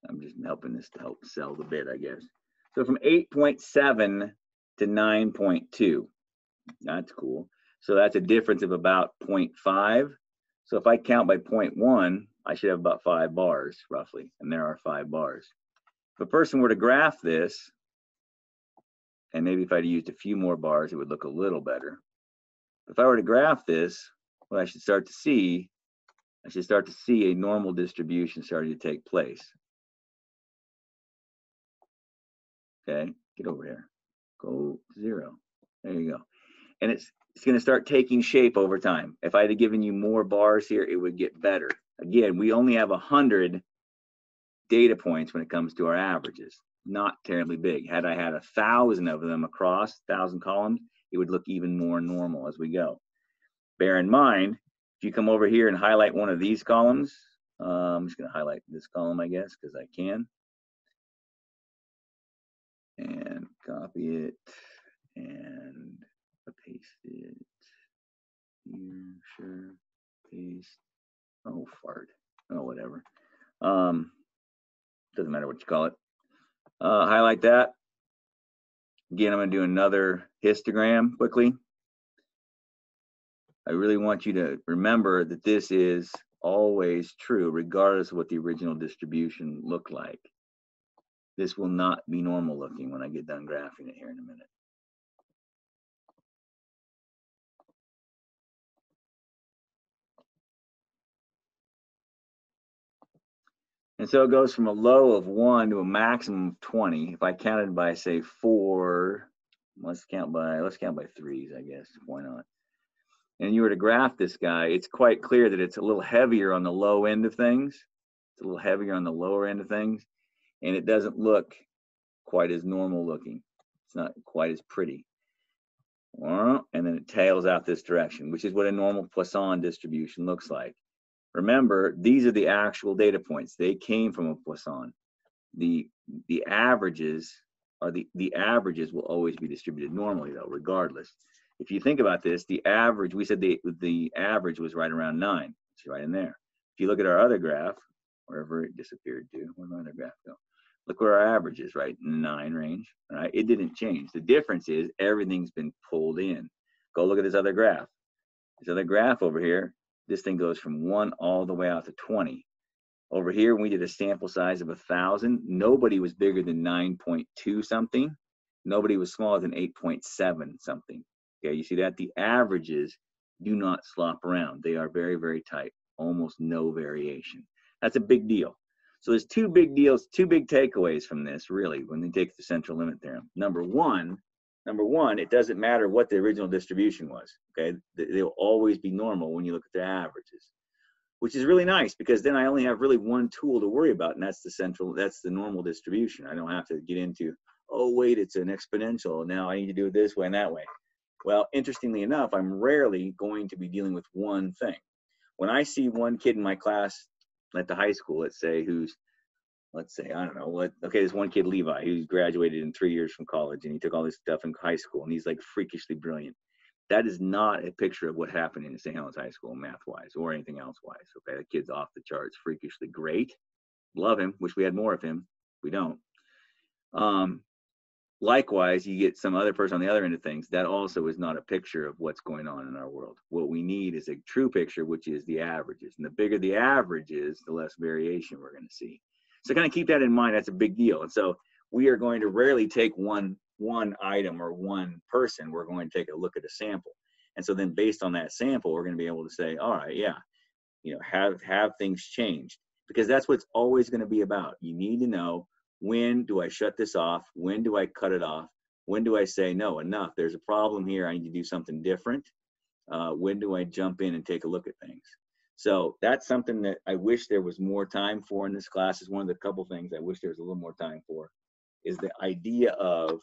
I'm just helping this to help sell the bit, I guess. So from 8.7 to 9.2. That's cool. So that's a difference of about 0.5. So if I count by 0.1, I should have about 5 bars roughly, and there are 5 bars. If a person were to graph this, and maybe if I'd used a few more bars, it would look a little better. If I were to graph this, what I should start to see, a normal distribution starting to take place. Okay, get over here. Go 0. There you go. And it's going to start taking shape over time. If I had given you more bars here, it would get better. Again, we only have 100 data points when it comes to our averages. Not terribly big. Had I had 1,000 of them across 1,000 columns, it would look even more normal as we go. Bear in mind, if you come over here and highlight one of these columns, I'm just going to highlight this column, I guess, because I can. And copy it and paste it here. Sure. Paste. Oh, fart. Oh, whatever. Doesn't matter what you call it. Highlight that. Again, I'm going to do another histogram quickly. I really want you to remember that this is always true, regardless of what the original distribution looked like. This will not be normal looking when I get done graphing it here in a minute. And so it goes from a low of 1 to a maximum of 20. If I counted by, say, 4, let's count by 3s, I guess. Why not? And you were to graph this guy, it's quite clear that it's a little heavier on the low end of things. It's a little heavier on the lower end of things. And it doesn't look quite as normal looking. It's not quite as pretty. And then it tails out this direction, which is what a normal Poisson distribution looks like. Remember, these are the actual data points. They came from a Poisson. The averages are the averages will always be distributed normally, though, regardless. If you think about this, the average, we said the average was right around 9. It's right in there. If you look at our other graph, wherever it disappeared to, where'd my other graph go? Look where our average is, right? In the 9 range, right? It didn't change. The difference is everything's been pulled in. Go look at this other graph. This other graph over here, this thing goes from 1 all the way out to 20. Over here, when we did a sample size of 1,000, nobody was bigger than 9.2 something. Nobody was smaller than 8.7 something. Okay, you see that? The averages do not slop around. They are very, very tight, almost no variation. That's a big deal. So there's two big deals, two big takeaways from this, really, when they take the central limit theorem. Number one, it doesn't matter what the original distribution was. Okay, they'll always be normal when you look at the averages, which is really nice because then I only have really one tool to worry about, and that's the normal distribution. I don't have to get into, oh wait, it's an exponential. Now I need to do it this way and that way. Well, interestingly enough, I'm rarely going to be dealing with one thing. When I see one kid in my class at the high school, let's say, I don't know what, okay, there's one kid, Levi, who's graduated in 3 years from college, and he took all this stuff in high school, and he's like freakishly brilliant. That is not a picture of what happened in St. Helens High School math-wise or anything else-wise. Okay, the kid's off the charts, freakishly great. Love him. Wish we had more of him. We don't. Likewise, you get some other person on the other end of things. That also is not a picture of what's going on in our world. What we need is a true picture, which is the averages. And the bigger the average is, the less variation we're going to see. So kind of keep that in mind. That's a big deal. And so we are going to rarely take one item or one person. We're going to take a look at a sample. And so then based on that sample, we're going to be able to say, all right, yeah, have things changed, because that's what it's always going to be about. You need to know, when do I shut this off? When do I cut it off? When do I say, no, enough, there's a problem here, I need to do something different? When do I jump in and take a look at things? So that's something that I wish there was more time for in this class. Is one of the couple things I wish there was a little more time for, is the idea of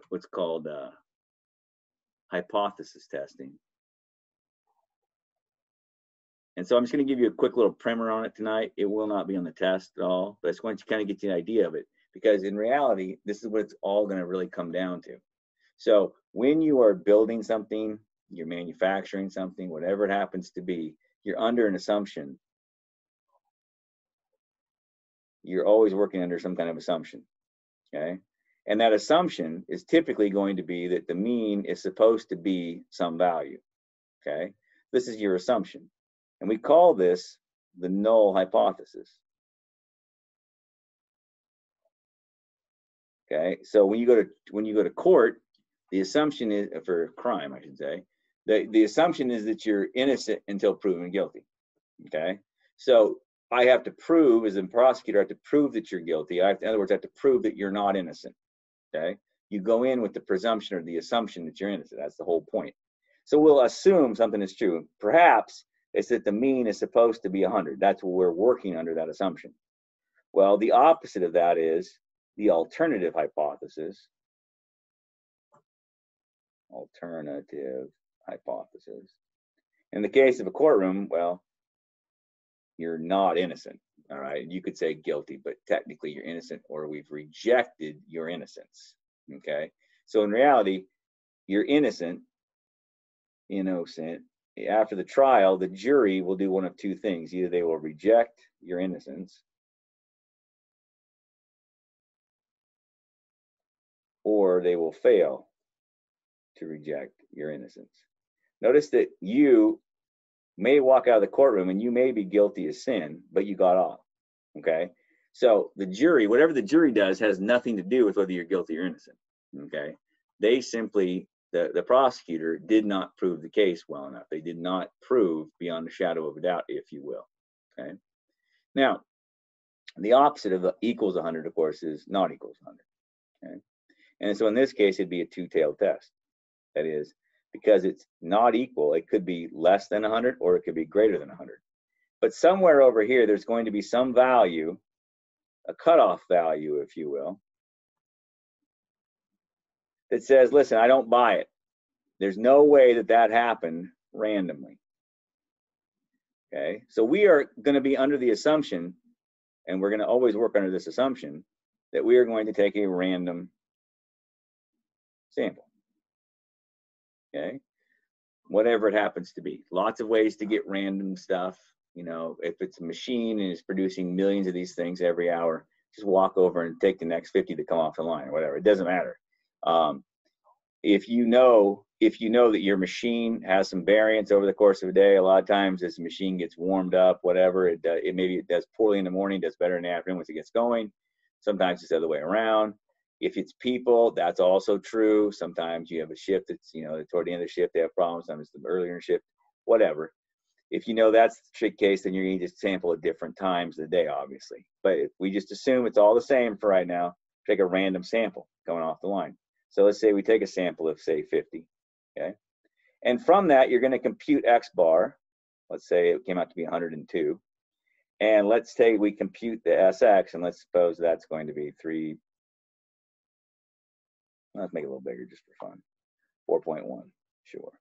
what's called hypothesis testing. And so I'm just going to give you a quick little primer on it tonight. It will not be on the test at all, but I just want you to kind of get the idea of it, because in reality, this is what it's all going to really come down to. So when you are building something, you're manufacturing something, whatever it happens to be, you're under an assumption. You're always working under some kind of assumption, okay? And that assumption is typically going to be that the mean is supposed to be some value, okay? This is your assumption. And we call this the null hypothesis. Okay, so when you go to court, the assumption is, for crime, I should say, the assumption is that you're innocent until proven guilty. Okay, so I have to prove, as a prosecutor, I have to prove that you're guilty. In other words, I have to prove that you're not innocent. Okay, you go in with the presumption or the assumption that you're innocent. That's the whole point. So we'll assume something is true. Perhaps it's that the mean is supposed to be 100. That's what we're working under, that assumption. Well, the opposite of that is the alternative hypothesis. Alternative hypothesis. In the case of a courtroom, well, you're not innocent. All right, you could say guilty, but technically you're innocent, or we've rejected your innocence. Okay, so in reality, you're innocent. After the trial, the jury will do one of two things. Either they will reject your innocence, or they will fail to reject your innocence. Notice that you may walk out of the courtroom and you may be guilty of sin, but you got off. Okay, so the jury, whatever the jury does, has nothing to do with whether you're guilty or innocent. Okay, they simply, the prosecutor did not prove the case well enough. They did not prove beyond a shadow of a doubt, if you will. Okay, now the opposite of equals 100, of course, is not equals 100. Okay, and so in this case, it'd be a two-tailed test. That is, because it's not equal, it could be less than 100 or it could be greater than 100. But somewhere over here, there's going to be some value, a cutoff value, if you will, that says, listen, I don't buy it. There's no way that that happened randomly. Okay, so we are going to be under the assumption, and we're going to always work under this assumption, that we are going to take a random sample. Okay, whatever it happens to be. Lots of ways to get random stuff. If it's a machine and it's producing millions of these things every hour, just walk over and take the next 50 that come off the line or whatever. It doesn't matter. If you know that your machine has some variance over the course of a day, a lot of times as the machine gets warmed up, whatever, maybe it does poorly in the morning, does better in the afternoon once it gets going. Sometimes it's the other way around. If it's people, that's also true. Sometimes you have a shift that's, toward the end of the shift, they have problems. Sometimes it's the earlier in the shift, whatever. If you know that's the trick case, then you're going to just sample at different times of the day, obviously. But if we just assume it's all the same for right now, take a random sample coming off the line. So let's say we take a sample of, say, 50, okay? And from that, you're going to compute X bar. Let's say it came out to be 102. And let's say we compute the SX, and let's suppose that's going to be 3. Let's make it a little bigger just for fun. 4.1, sure,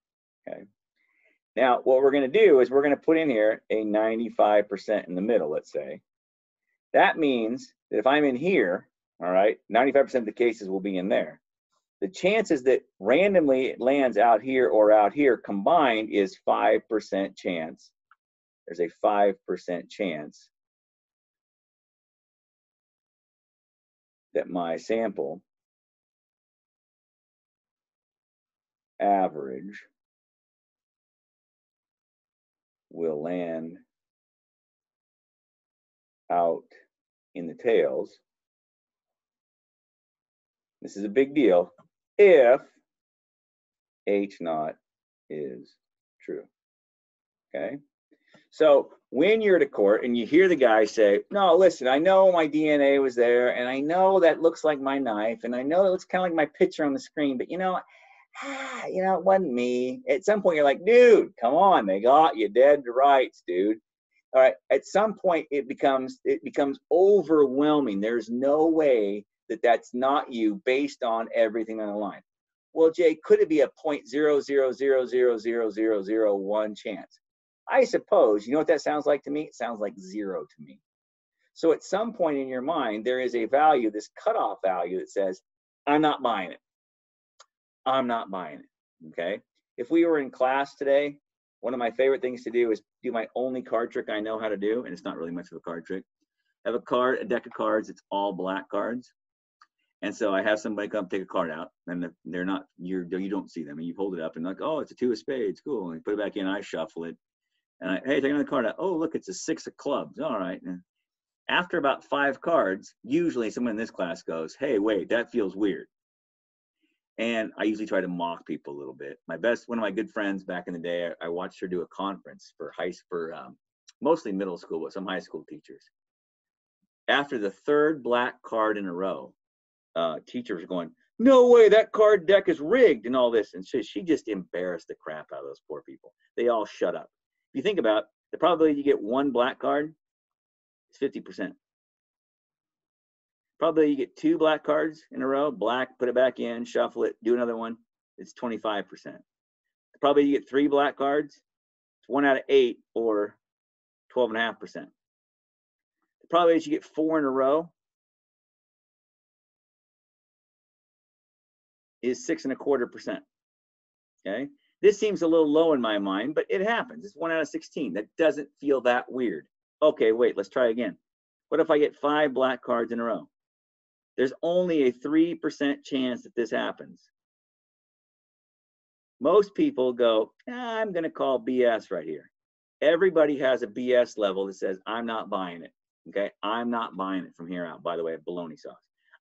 okay? Now, what we're going to do is we're going to put in here a 95% in the middle, let's say. That means that if I'm in here, all right, 95% of the cases will be in there. The chances that randomly it lands out here or out here combined is 5% chance. There's a 5% chance that my sample average will land out in the tails. This is a big deal if H naught is true. Okay, so when you're to court and you hear the guy say, no, listen, I know my DNA was there, and I know that looks like my knife, and I know it looks kind of like my picture on the screen, but it wasn't me. At some point, you're like, dude, come on, they got you dead to rights, dude. All right, at some point, it becomes overwhelming. There's no way that that's not you based on everything on the line. Well, Jay, could it be a 0.000000001 chance? I suppose. You know what that sounds like to me? It sounds like 0 to me. So at some point in your mind, there is a value, this cutoff value that says, I'm not buying it. I'm not buying it, okay? If we were in class today, one of my favorite things to do is do my only card trick I know how to do, and it's not really much of a card trick. I have a deck of cards, it's all black cards. And so I have somebody come take a card out, and they're not, you don't see them, and you hold it up and like, oh, it's a 2 of spades, cool. And you put it back in, I shuffle it, and hey, take another card out. Oh, look, it's a 6 of clubs. All right. And after about 5 cards, usually someone in this class goes, hey, wait, that feels weird. And I usually try to mock people a little bit. One of my good friends back in the day, I watched her do a conference for mostly middle school, but some high school teachers. After the 3rd black card in a row, teachers were going, no way, that card deck is rigged and all this. And so she just embarrassed the crap out of those poor people. They all shut up. If you think about the probability you get 1 black card, it's 50%. Probably you get 2 black cards in a row, black, put it back in, shuffle it, do another one, it's 25%. Probably you get 3 black cards, it's 1 out of 8 or 12.5%. probability that you get 4 in a row is 6.25%. Okay, this seems a little low in my mind, but it happens. It's 1 out of 16. That doesn't feel that weird. Okay, wait, let's try again. What if I get 5 black cards in a row? There's only a 3% chance that this happens. Most people go, I'm going to call BS right here. Everybody has a BS level that says, I'm not buying it. Okay, I'm not buying it from here out. By the way, bologna sauce.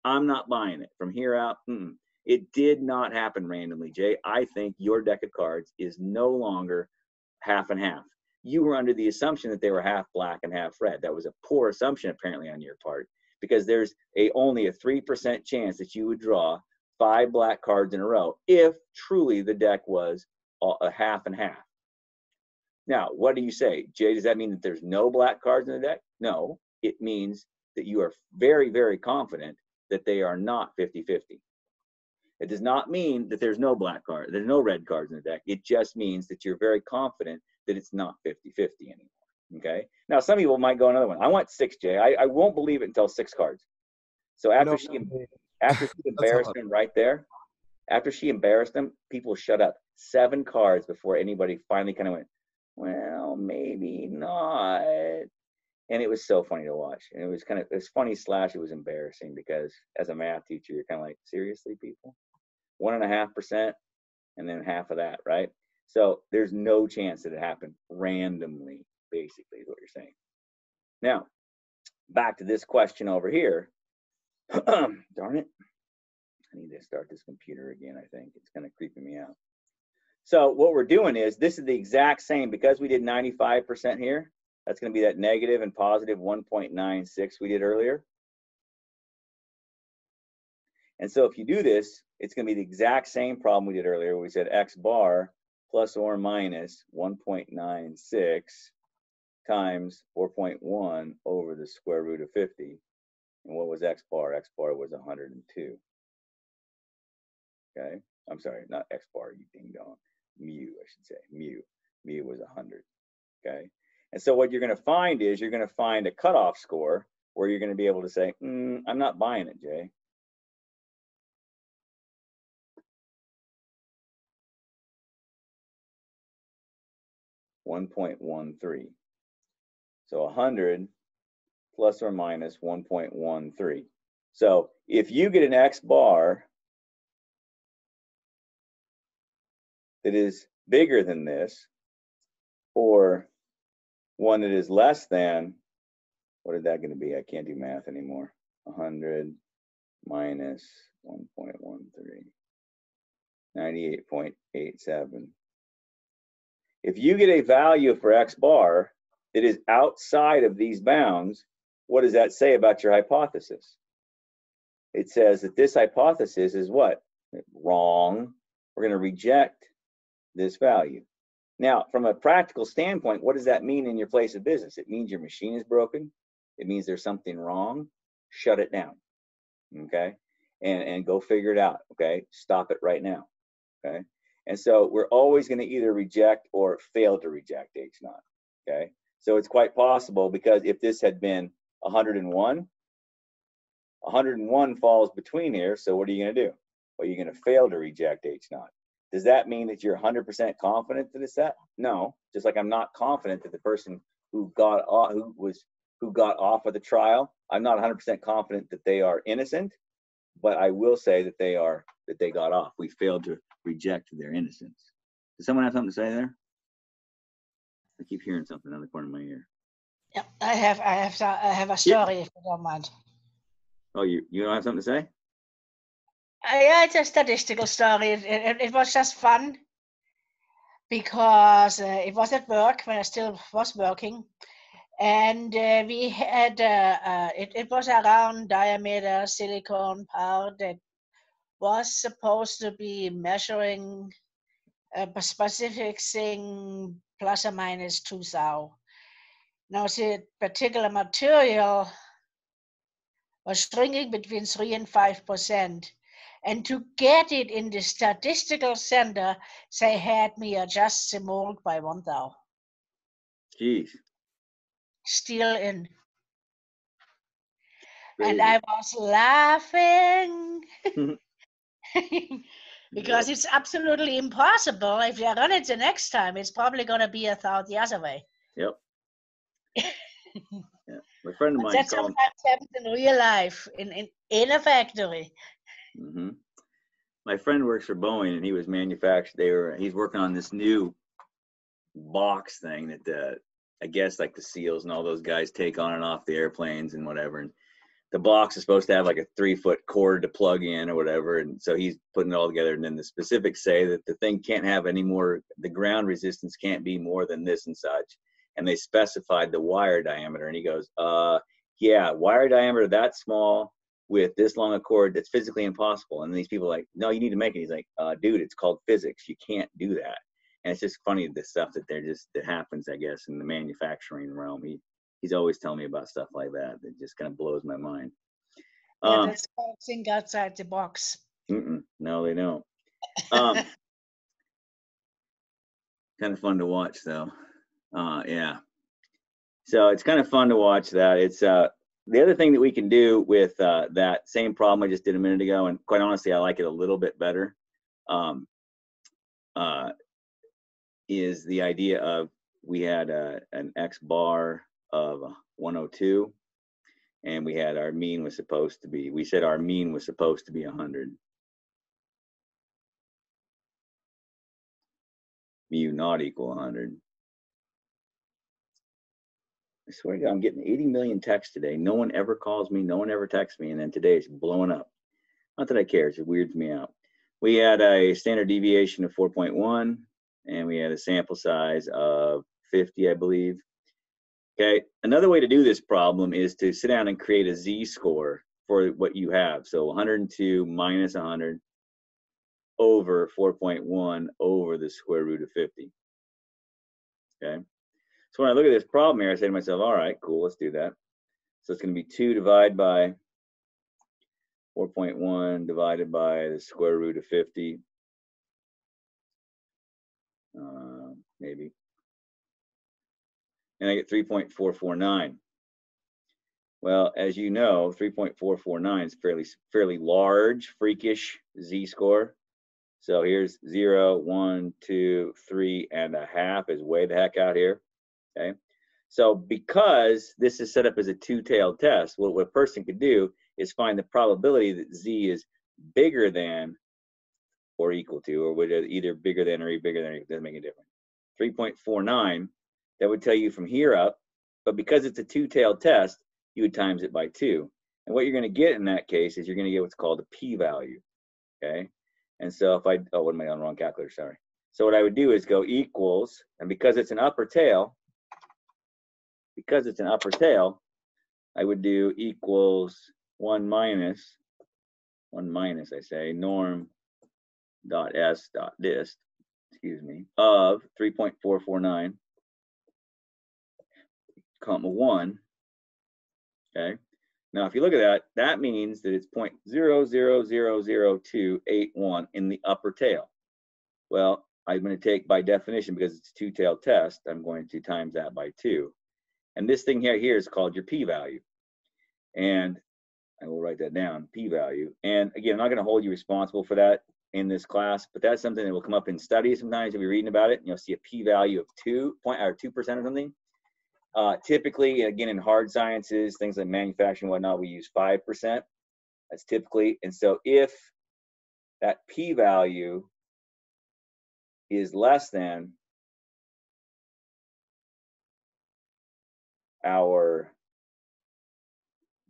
I'm not buying it from here out. It did not happen randomly, Jay. I think your deck of cards is no longer half and half. You were under the assumption that they were half black and half red. That was a poor assumption apparently on your part, because there's only a 3% chance that you would draw 5 black cards in a row if truly the deck was a half and half. Now, what do you say, Jay? Does that mean that there's no black cards in the deck? No, it means that you are very, very confident that they are not 50-50. It does not mean that there's no black card, there's no red cards in the deck. It just means that you're very confident that it's not 50-50 anymore. Okay. Now, some people might go another one. I want 6, Jay. I won't believe it until 6 cards. So after she embarrassed him right there, after she embarrassed him, people shut up. 7 cards before anybody finally kind of went, well, maybe not. And it was so funny to watch. And it was funny / it was embarrassing, because as a math teacher, you're kind of like, seriously, people? 1.5% and then half of that, right? So there's no chance that it happened randomly, basically, is what you're saying. Now, back to this question over here. Darn it. I need to start this computer again, I think. It's kind of creeping me out. So what we're doing is, this is the exact same, because we did 95% here. That's going to be that negative and positive 1.96 we did earlier. And so if you do this, it's going to be the exact same problem we did earlier. We said x bar plus or minus 1.96 times 4.1 over the square root of 50. And what was x bar? X bar was 102. Okay, I'm sorry, not x bar, you ding dong. Mu, I should say. Mu was 100. Okay, and so what you're going to find is, you're going to find a cutoff score where you're going to be able to say, I'm not buying it, Jay. .13. So 100 plus or minus 1.13. So if you get an x bar that is bigger than this, or one that is less than, what is that going to be? I can't do math anymore. 100 minus 1.13, 98.87. If you get a value for x bar that is outside of these bounds, what does that say about your hypothesis? It says that this hypothesis is what? Wrong. We're going to reject this value. Now, from a practical standpoint, what does that mean in your place of business? It means your machine is broken. It means there's something wrong. Shut it down. Okay? And go figure it out. Okay? Stop it right now. Okay? And so we're always going to either reject or fail to reject H0. Okay? So it's quite possible, because if this had been 101, 101 falls between here. So what are you going to do? Well, you're going to fail to reject H0. Does that mean that you're 100% confident that it's that? No. Just like I'm not confident that the person who got off of the trial, I'm not 100% confident that they are innocent, but I will say that they got off. We failed to reject their innocence. Does someone have something to say there? I keep hearing something in the corner of my ear. Yeah, I have a story, if you don't mind. Oh, you don't have something to say? Yeah, it's a statistical story. It was just fun, because it was at work when I still was working, and we had it was a round diameter silicone part that was supposed to be measuring a specific thing plus or minus 2 thou. Now, the particular material was shrinking between 3 and 5%. And to get it in the statistical center, they had me adjust the mold by 1 thou. Jeez. Still in. And I was laughing because Yep. it's absolutely impossible. If you run it the next time, it's probably going to be a thought the other way. Yep. Yeah. My friend of But mine that called. sometimes happens in real life, in a factory. Mm-hmm. My friend works for Boeing, and he was he's working on this new box thing that I guess like the SEALs and all those guys take on and off the airplanes and whatever. And the box is supposed to have like a 3-foot cord to plug in or whatever. And so he's putting it all together. And then the specifics say that the thing can't have any more, the ground resistance can't be more than this and such. And they specified the wire diameter. And he goes, yeah, wire diameter that small with this long a cord, that's physically impossible. And these people are like, no, you need to make it. He's like, dude, it's called physics. You can't do that. And it's just funny, the stuff that happens, I guess, in the manufacturing realm. He's always telling me about stuff like that. That just kind of blows my mind. Yeah, that's called think outside the box. No, they don't. Kind of fun to watch, though. Yeah. So it's kind of fun to watch that. It's the other thing that we can do with that same problem I just did a minute ago, and quite honestly, I like it a little bit better, is the idea of we had an X bar of 102, and we had our mean was supposed to be, we said our mean was supposed to be 100. Mu not equal 100. I swear to God, I'm getting 80 million texts today. No one ever calls me. No one ever texts me. And then today it's blowing up. Not that I care. It weirds me out. We had a standard deviation of 4.1, and we had a sample size of 50, I believe. Okay. Another way to do this problem is to sit down and create a z-score for what you have. So 102 minus 100 over 4.1 over the square root of 50. Okay. So when I look at this problem here, I say to myself, all right, cool, let's do that. So it's going to be 2 divided by 4.1 divided by the square root of 50. Maybe. And I get 3.449. Well, as you know, 3.449 is fairly large, freakish z-score. So here's 0, 1, 2, 3 and a half is way the heck out here. Okay. So because this is set up as a two-tailed test, what a person could do is find the probability that z is bigger than or equal to, or either bigger than or bigger than, it doesn't make a difference. 3.49, that would tell you from here up, but because it's a two-tailed test, you would times it by 2. And what you're going to get in that case is you're going to get what's called a p-value, okay? And so if what am I on the wrong calculator, sorry. So what I would do is go equals, and because it's an upper tail, I would do equals 1 minus, I say, norm dot s dot dist, excuse me, of 3.449, comma 1, okay? Now, if you look at that, that means that it's 0.00000281 in the upper tail. Well, I'm going to take, by definition, because it's a two-tailed test, I'm going to times that by 2. And this thing here is called your p-value. And I will write that down, p-value. And again, I'm not going to hold you responsible for that in this class, but that's something that will come up in studies sometimes. You'll be reading about it, and you'll see a p-value of 2% or something. Typically, again, in hard sciences, things like manufacturing and whatnot, we use 5%. That's typically, and so if that p-value is less than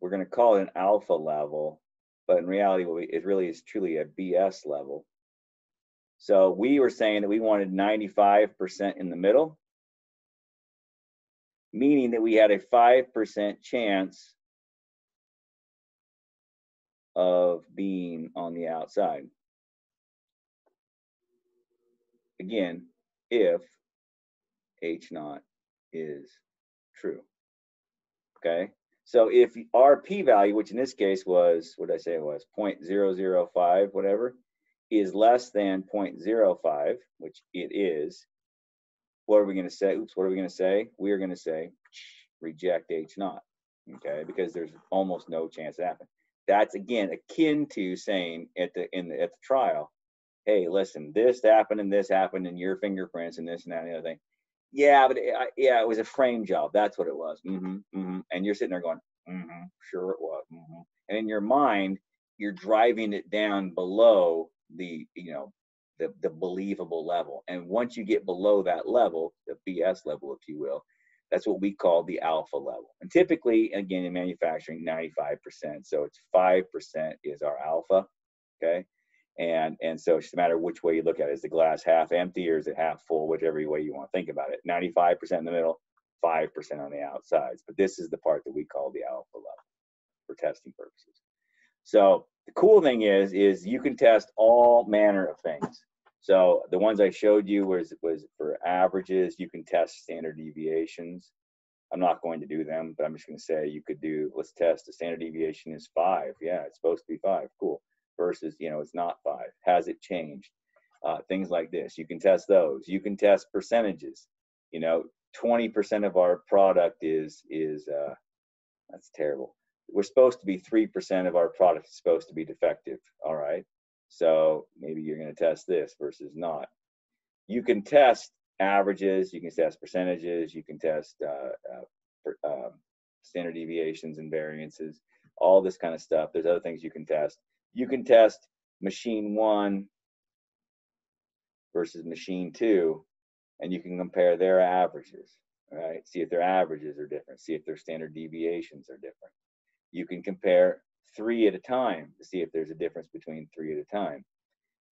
we're going to call it an alpha level, but in reality, it really is truly a BS level. So we were saying that we wanted 95% in the middle, meaning that we had a 5% chance of being on the outside. Again, if H naught is true. Okay, so if our p-value, which in this case was, what did I say it was, 0.005, whatever, is less than 0.05, which it is, what are we going to say? Oops, what are we going to say? We are going to say reject H naught. okay, because there's almost no chance it happened. That's again akin to saying at the trial, hey, listen, this happened and your fingerprints and this and that and the other thing. Yeah, but yeah, it was a frame job. That's what it was. And you're sitting there going, sure it was. And in your mind, you're driving it down below the, the believable level. And once you get below that level, the BS level, if you will, that's what we call the alpha level. And typically, again, in manufacturing, 95%. So it's 5% is our alpha. Okay. And so it's just a matter of which way you look at it. Is the glass half empty or is it half full? Whichever way you want to think about it. 95% in the middle, 5% on the outsides. But this is the part that we call the alpha level for testing purposes. So the cool thing is you can test all manner of things. So the ones I showed you was for averages. You can test standard deviations. I'm not going to do them, but I'm just going to say you could do, let's test the standard deviation is 5. Yeah, it's supposed to be 5. Cool. Versus, it's not 5. Has it changed? Things like this. You can test those. You can test percentages. 20% of our product is that's terrible. We're supposed to be 3% of our product is supposed to be defective. All right. So maybe you're going to test this versus not. You can test averages. You can test percentages. You can test standard deviations and variances, all this kind of stuff. There's other things you can test. You can test machine 1 versus machine 2, and you can compare their averages, right? See if their averages are different. See if their standard deviations are different. You can compare 3 at a time to see if there's a difference between 3 at a time.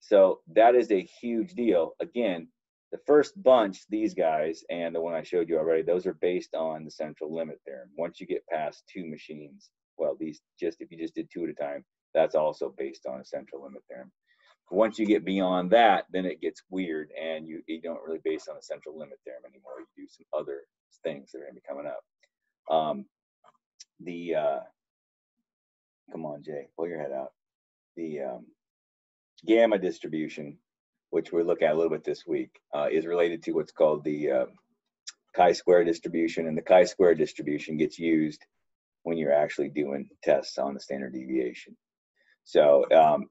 So that is a huge deal. Again, the first bunch, these guys, and the one I showed you already, those are based on the central limit theorem. Once you get past 2 machines, well, if you just did 2 at a time, that's also based on a central limit theorem. Once you get beyond that, then it gets weird, and you don't really base on a central limit theorem anymore. You do some other things that are going to be coming up. Come on, Jay, pull your head out. The gamma distribution, which we'll look at a little bit this week, is related to what's called the chi-square distribution, and the chi-square distribution gets used when you're actually doing tests on the standard deviation. So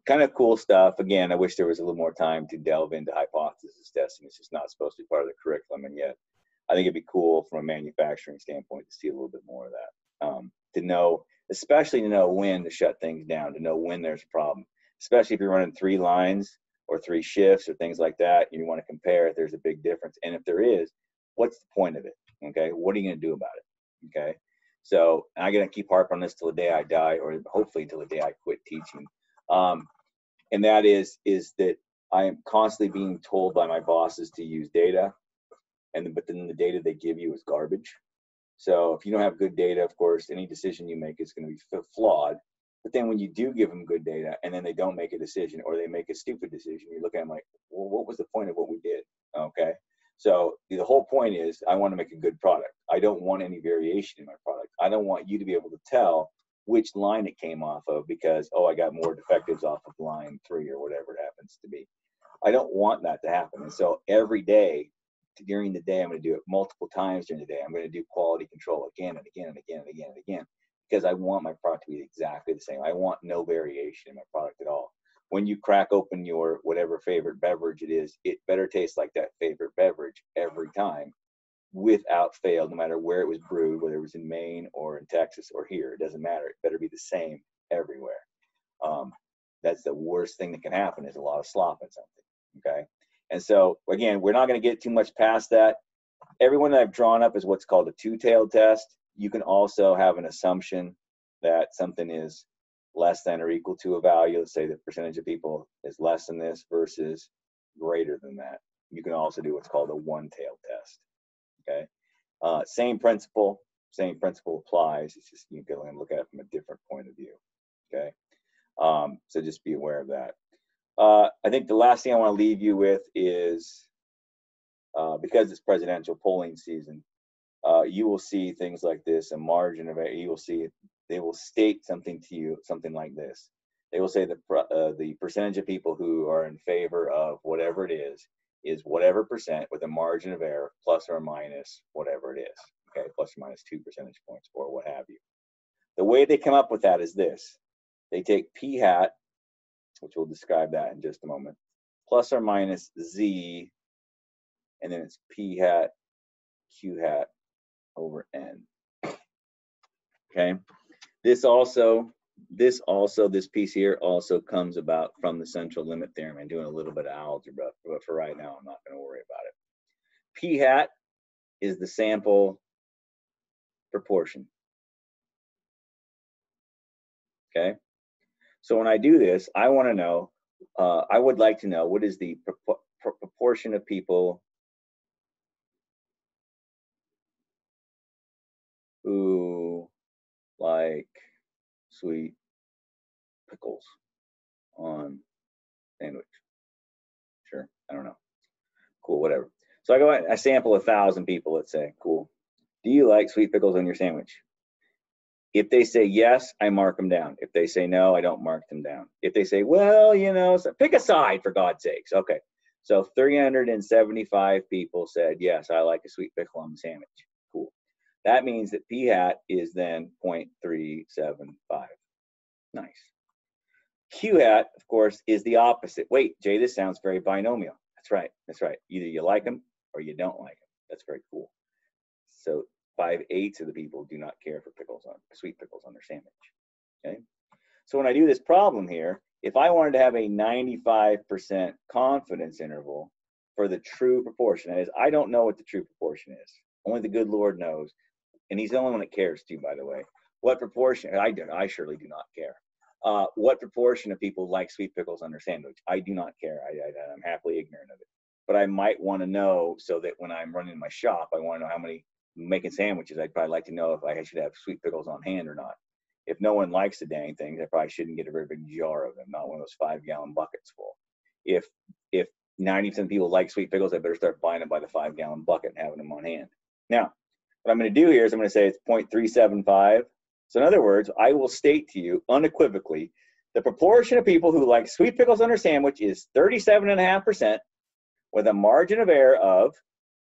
kind of cool stuff. Again, I wish there was a little more time to delve into hypothesis testing. It's just not supposed to be part of the curriculum, and yet I think it'd be cool from a manufacturing standpoint to see a little bit more of that. To know, especially to know when to shut things down, to know when there's a problem, especially if you're running 3 lines or 3 shifts or things like that. You want to compare if there's a big difference. And if there is, what's the point of it? Okay, what are you going to do about it? Okay. So I'm going to keep harping on this till the day I die, or hopefully till the day I quit teaching. And that is that I am constantly being told by my bosses to use data, but then the data they give you is garbage. So if you don't have good data, of course, any decision you make is going to be flawed. But then when you do give them good data and then they don't make a decision, or they make a stupid decision, you look at them like, well, what was the point of what we did? Okay. So the whole point is I want to make a good product. I don't want any variation in my product. I don't want you to be able to tell which line it came off of because, oh, I got more defectives off of line 3 or whatever it happens to be. I don't want that to happen. And so every day, during the day, I'm going to do it multiple times during the day. I'm going to do quality control again and again and again and again and again, because I want my product to be exactly the same. I want no variation in my product at all. When you crack open your whatever favorite beverage it is, it better taste like that favorite beverage every time, without fail, no matter where it was brewed, whether it was in Maine or in Texas or here. It doesn't matter. It better be the same everywhere. That's the worst thing that can happen, is a lot of slop in something. Okay. And so again, we're not going to get too much past that. Everyone that I've drawn up is what's called a two-tailed test. You can also have an assumption that something is less than or equal to a value. Let's say the percentage of people is less than this versus greater than that. You can also do what's called a one-tailed test. Okay. Same principle applies. It's just you can look at it from a different point of view. Okay. So just be aware of that. I think the last thing I want to leave you with is, because it's presidential polling season, you will see things like this, a margin of error. You will see it. They will state something to you, something like this. They will say the percentage of people who are in favor of whatever it is whatever percent with a margin of error plus or minus whatever it is. Okay, plus or minus 2 percentage points or what have you. The way they come up with that is this. They take p hat, which we'll describe that in just a moment, plus or minus z, and then it's p hat, q hat over n. Okay. This piece here also comes about from the central limit theorem. I'm doing a little bit of algebra, but for right now, I'm not going to worry about it. P hat is the sample proportion. Okay. So when I do this, I want to know, I would like to know what is the proportion of people who like sweet pickles on sandwich. Sure, I don't know. Cool, whatever. So I go and I sample 1,000 people, let's say. Cool. Do you like sweet pickles on your sandwich? If they say yes, I mark them down. If they say no, I don't mark them down. If they say, well, you know, so pick a side for God's sakes. Okay. So 375 people said, yes, I like a sweet pickle on the sandwich. Cool. That means that p hat is then 0.375. Nice. Q hat, of course, is the opposite. Wait, Jay, this sounds very binomial. That's right. That's right. Either you like them or you don't like them. That's very cool. So 5/8 of the people do not care for sweet pickles on their sandwich. Okay. So when I do this problem here, if I wanted to have a 95% confidence interval for the true proportion, that is, I don't know what the true proportion is. Only the good Lord knows. And he's the only one that cares too, by the way. What proportion? I surely do not care. What proportion of people like sweet pickles on their sandwich? I do not care. I'm happily ignorant of it. But I might want to know so that when I'm running my shop, I want to know how many making sandwiches. I'd probably like to know if I should have sweet pickles on hand or not. If no one likes the dang things, I probably shouldn't get a very big jar of them, not one of those 5-gallon buckets full. If 90% of people like sweet pickles, I better start buying them by the 5-gallon bucket and having them on hand. Now, what I'm going to do here is I'm going to say it's 0.375. So in other words, I will state to you unequivocally, the proportion of people who like sweet pickles on their sandwich is 37.5% with a margin of error of,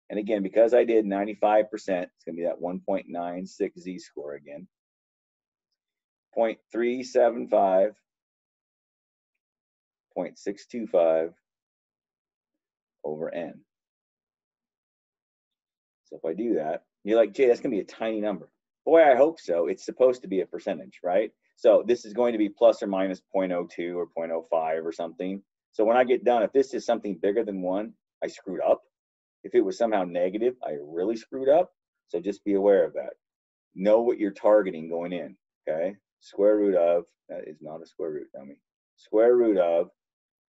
and again, because I did 95%, it's going to be that 1.96 z-score again, 0.375, 0.625 over n. So if I do that, you're like, Jay, that's going to be a tiny number. Boy, I hope so. It's supposed to be a percentage, right? So this is going to be plus or minus 0.02 or 0.05 or something. So when I get done, if this is something bigger than 1, I screwed up. If it was somehow negative, I really screwed up. So just be aware of that. Know what you're targeting going in, okay? Square root of, that is not a square root, dummy. Square root of,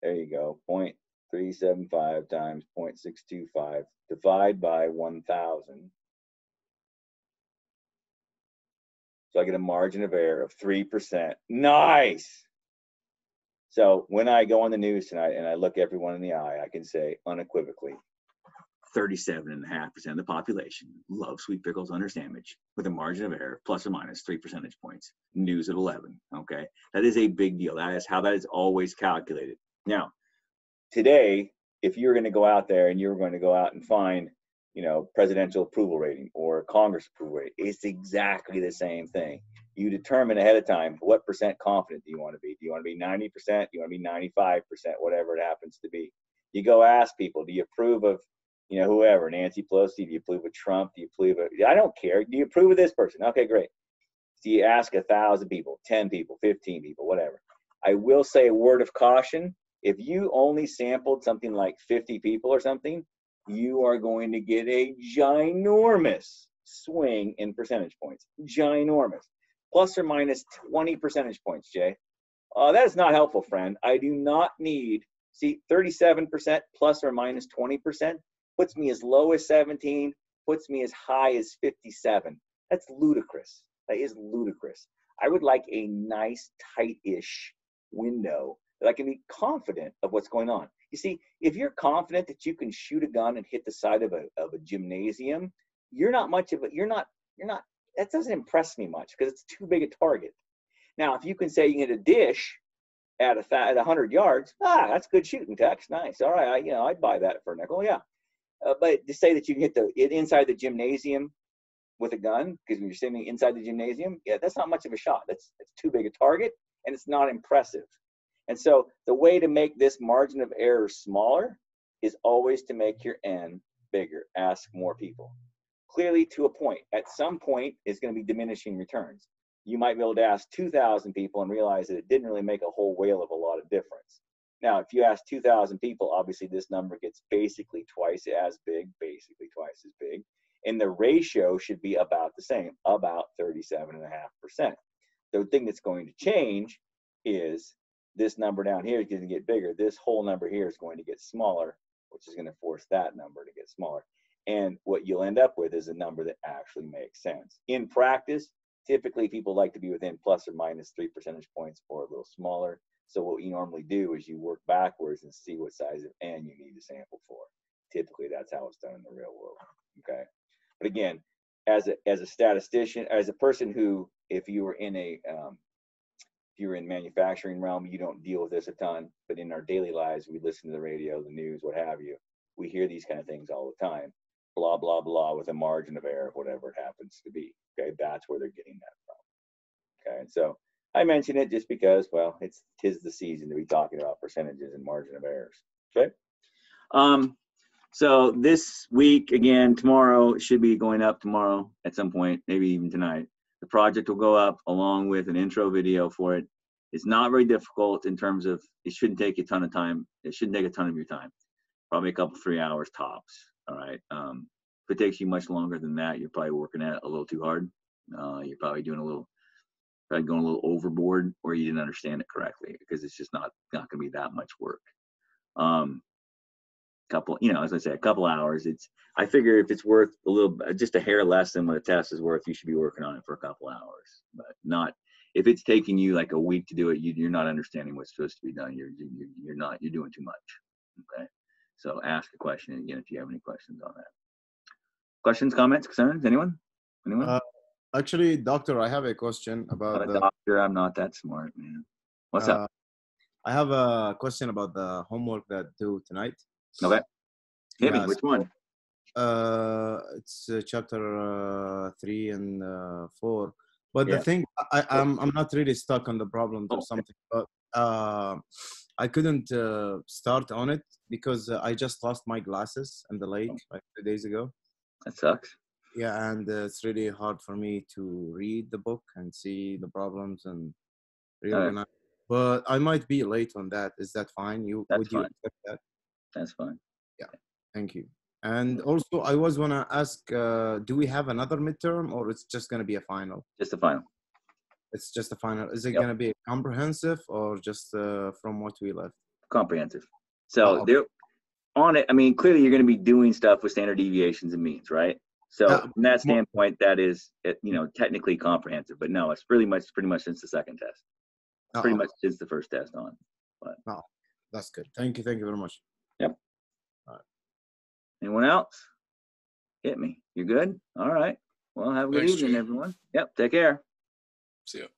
there you go, 0.375 times 0.625, divide by 1,000. So I get a margin of error of 3%. Nice. So when I go on the news tonight and I look everyone in the eye, I can say unequivocally, 37.5% of the population love sweet pickles on their sandwich with a margin of error plus or minus 3 percentage points. News at 11. Okay. That is a big deal. That is how that is always calculated. Now, today, if you're going to go out there and you're going to go out and find, you know, presidential approval rating or Congress approval rating, it's exactly the same thing. You determine ahead of time what percent confident do you want to be. Do you want to be 90%? Do you want to be 95%? Whatever it happens to be. You go ask people, do you approve of, you know, whoever, Nancy Pelosi? Do you approve of Trump? Do you approve of, I don't care. Do you approve of this person? Okay, great. So you ask 1,000 people, 10 people, 15 people, whatever. I will say a word of caution. If you only sampled something like 50 people or something, you are going to get a ginormous swing in percentage points. Ginormous. Plus or minus 20 percentage points, Jay. That is not helpful, friend. I do not need, see, 37% plus or minus 20% puts me as low as 17, puts me as high as 57. That's ludicrous. That is ludicrous. I would like a nice, tight-ish window that I can be confident of what's going on. You see, if you're confident that you can shoot a gun and hit the side of a gymnasium, you're not much of a, that doesn't impress me much because it's too big a target. Now, if you can say you can hit a dish at 100 yards, that's good shooting, Tex. Nice. All right, I'd buy that for a nickel, yeah. But to say that you can hit it inside the gymnasium, with a gun, because when you're standing inside the gymnasium, yeah, that's not much of a shot. That's too big a target, and it's not impressive. And so the way to make this margin of error smaller is always to make your N bigger. Ask more people. Clearly, to a point. At some point, it's going to be diminishing returns. You might be able to ask 2,000 people and realize that it didn't really make a whole whale of a lot of difference. Now, if you ask 2,000 people, obviously this number gets basically twice as big, and the ratio should be about the same, about 37.5%. The thing that's going to change is this number down here is going to get bigger. This whole number here is going to get smaller, which is going to force that number to get smaller. And what you'll end up with is a number that actually makes sense. In practice, typically people like to be within plus or minus 3 percentage points or a little smaller. So what you normally do is you work backwards and see what size of N you need to sample for. Typically, that's how it's done in the real world. Okay. But again, as a statistician, as a person who, if you were in a if you're in manufacturing realm, you don't deal with this a ton, but in our daily lives, we listen to the radio, the news, what have you. We hear these kind of things all the time. Blah, blah, blah, with a margin of error, whatever it happens to be. Okay, that's where they're getting that from. Okay, and so I mention it just because, well, tis the season to be talking about percentages and margin of errors. Okay. So this week, again, tomorrow, should be going up tomorrow at some point, maybe even tonight. The project will go up along with an intro video for it. It's not very difficult in terms of, it shouldn't take a ton of time. It shouldn't take a ton of your time. Probably a couple, 3 hours tops. All right. If it takes you much longer than that, you're probably working at it a little too hard. You're probably going a little overboard, or you didn't understand it correctly, because it's just not going to be that much work. Couple, as I say, a couple hours. I figure if it's worth just a hair less than what a test is worth, you should be working on it for a couple hours. But not if it's taking you like a week to do it. You're not understanding what's supposed to be done. You're doing too much. Okay. So ask a question again if you have any questions on that. Questions, comments, concerns? Anyone? Actually, doctor, I have a question about the doctor. I'm not that smart, man. What's up? I have a question about the homework that due tonight. Okay. Hit me. Which one? It's chapter 3 and 4. But the thing, I'm not really stuck on the problems or something. But I couldn't start on it because I just lost my glasses in the lake like 2 days ago. That sucks. Yeah, and it's really hard for me to read the book and see the problems and reorganize. But I might be late on that. Is that fine? Would you accept that? That's fine. Yeah, thank you. And also, I was want to ask, do we have another midterm, or it's just going to be a final? Just a final. It's just a final. Is it going to be comprehensive or just from what we left? Comprehensive. So they're on it. I mean, clearly you're going to be doing stuff with standard deviations and means, right? So from that standpoint, that is, technically comprehensive. But no, it's pretty much since the second test. Pretty much since the first test on. But that's good. Thank you very much. Yep. All right. Anyone else? Hit me. You good? All right. Well, have a good evening, everyone. Yep. Take care. See you.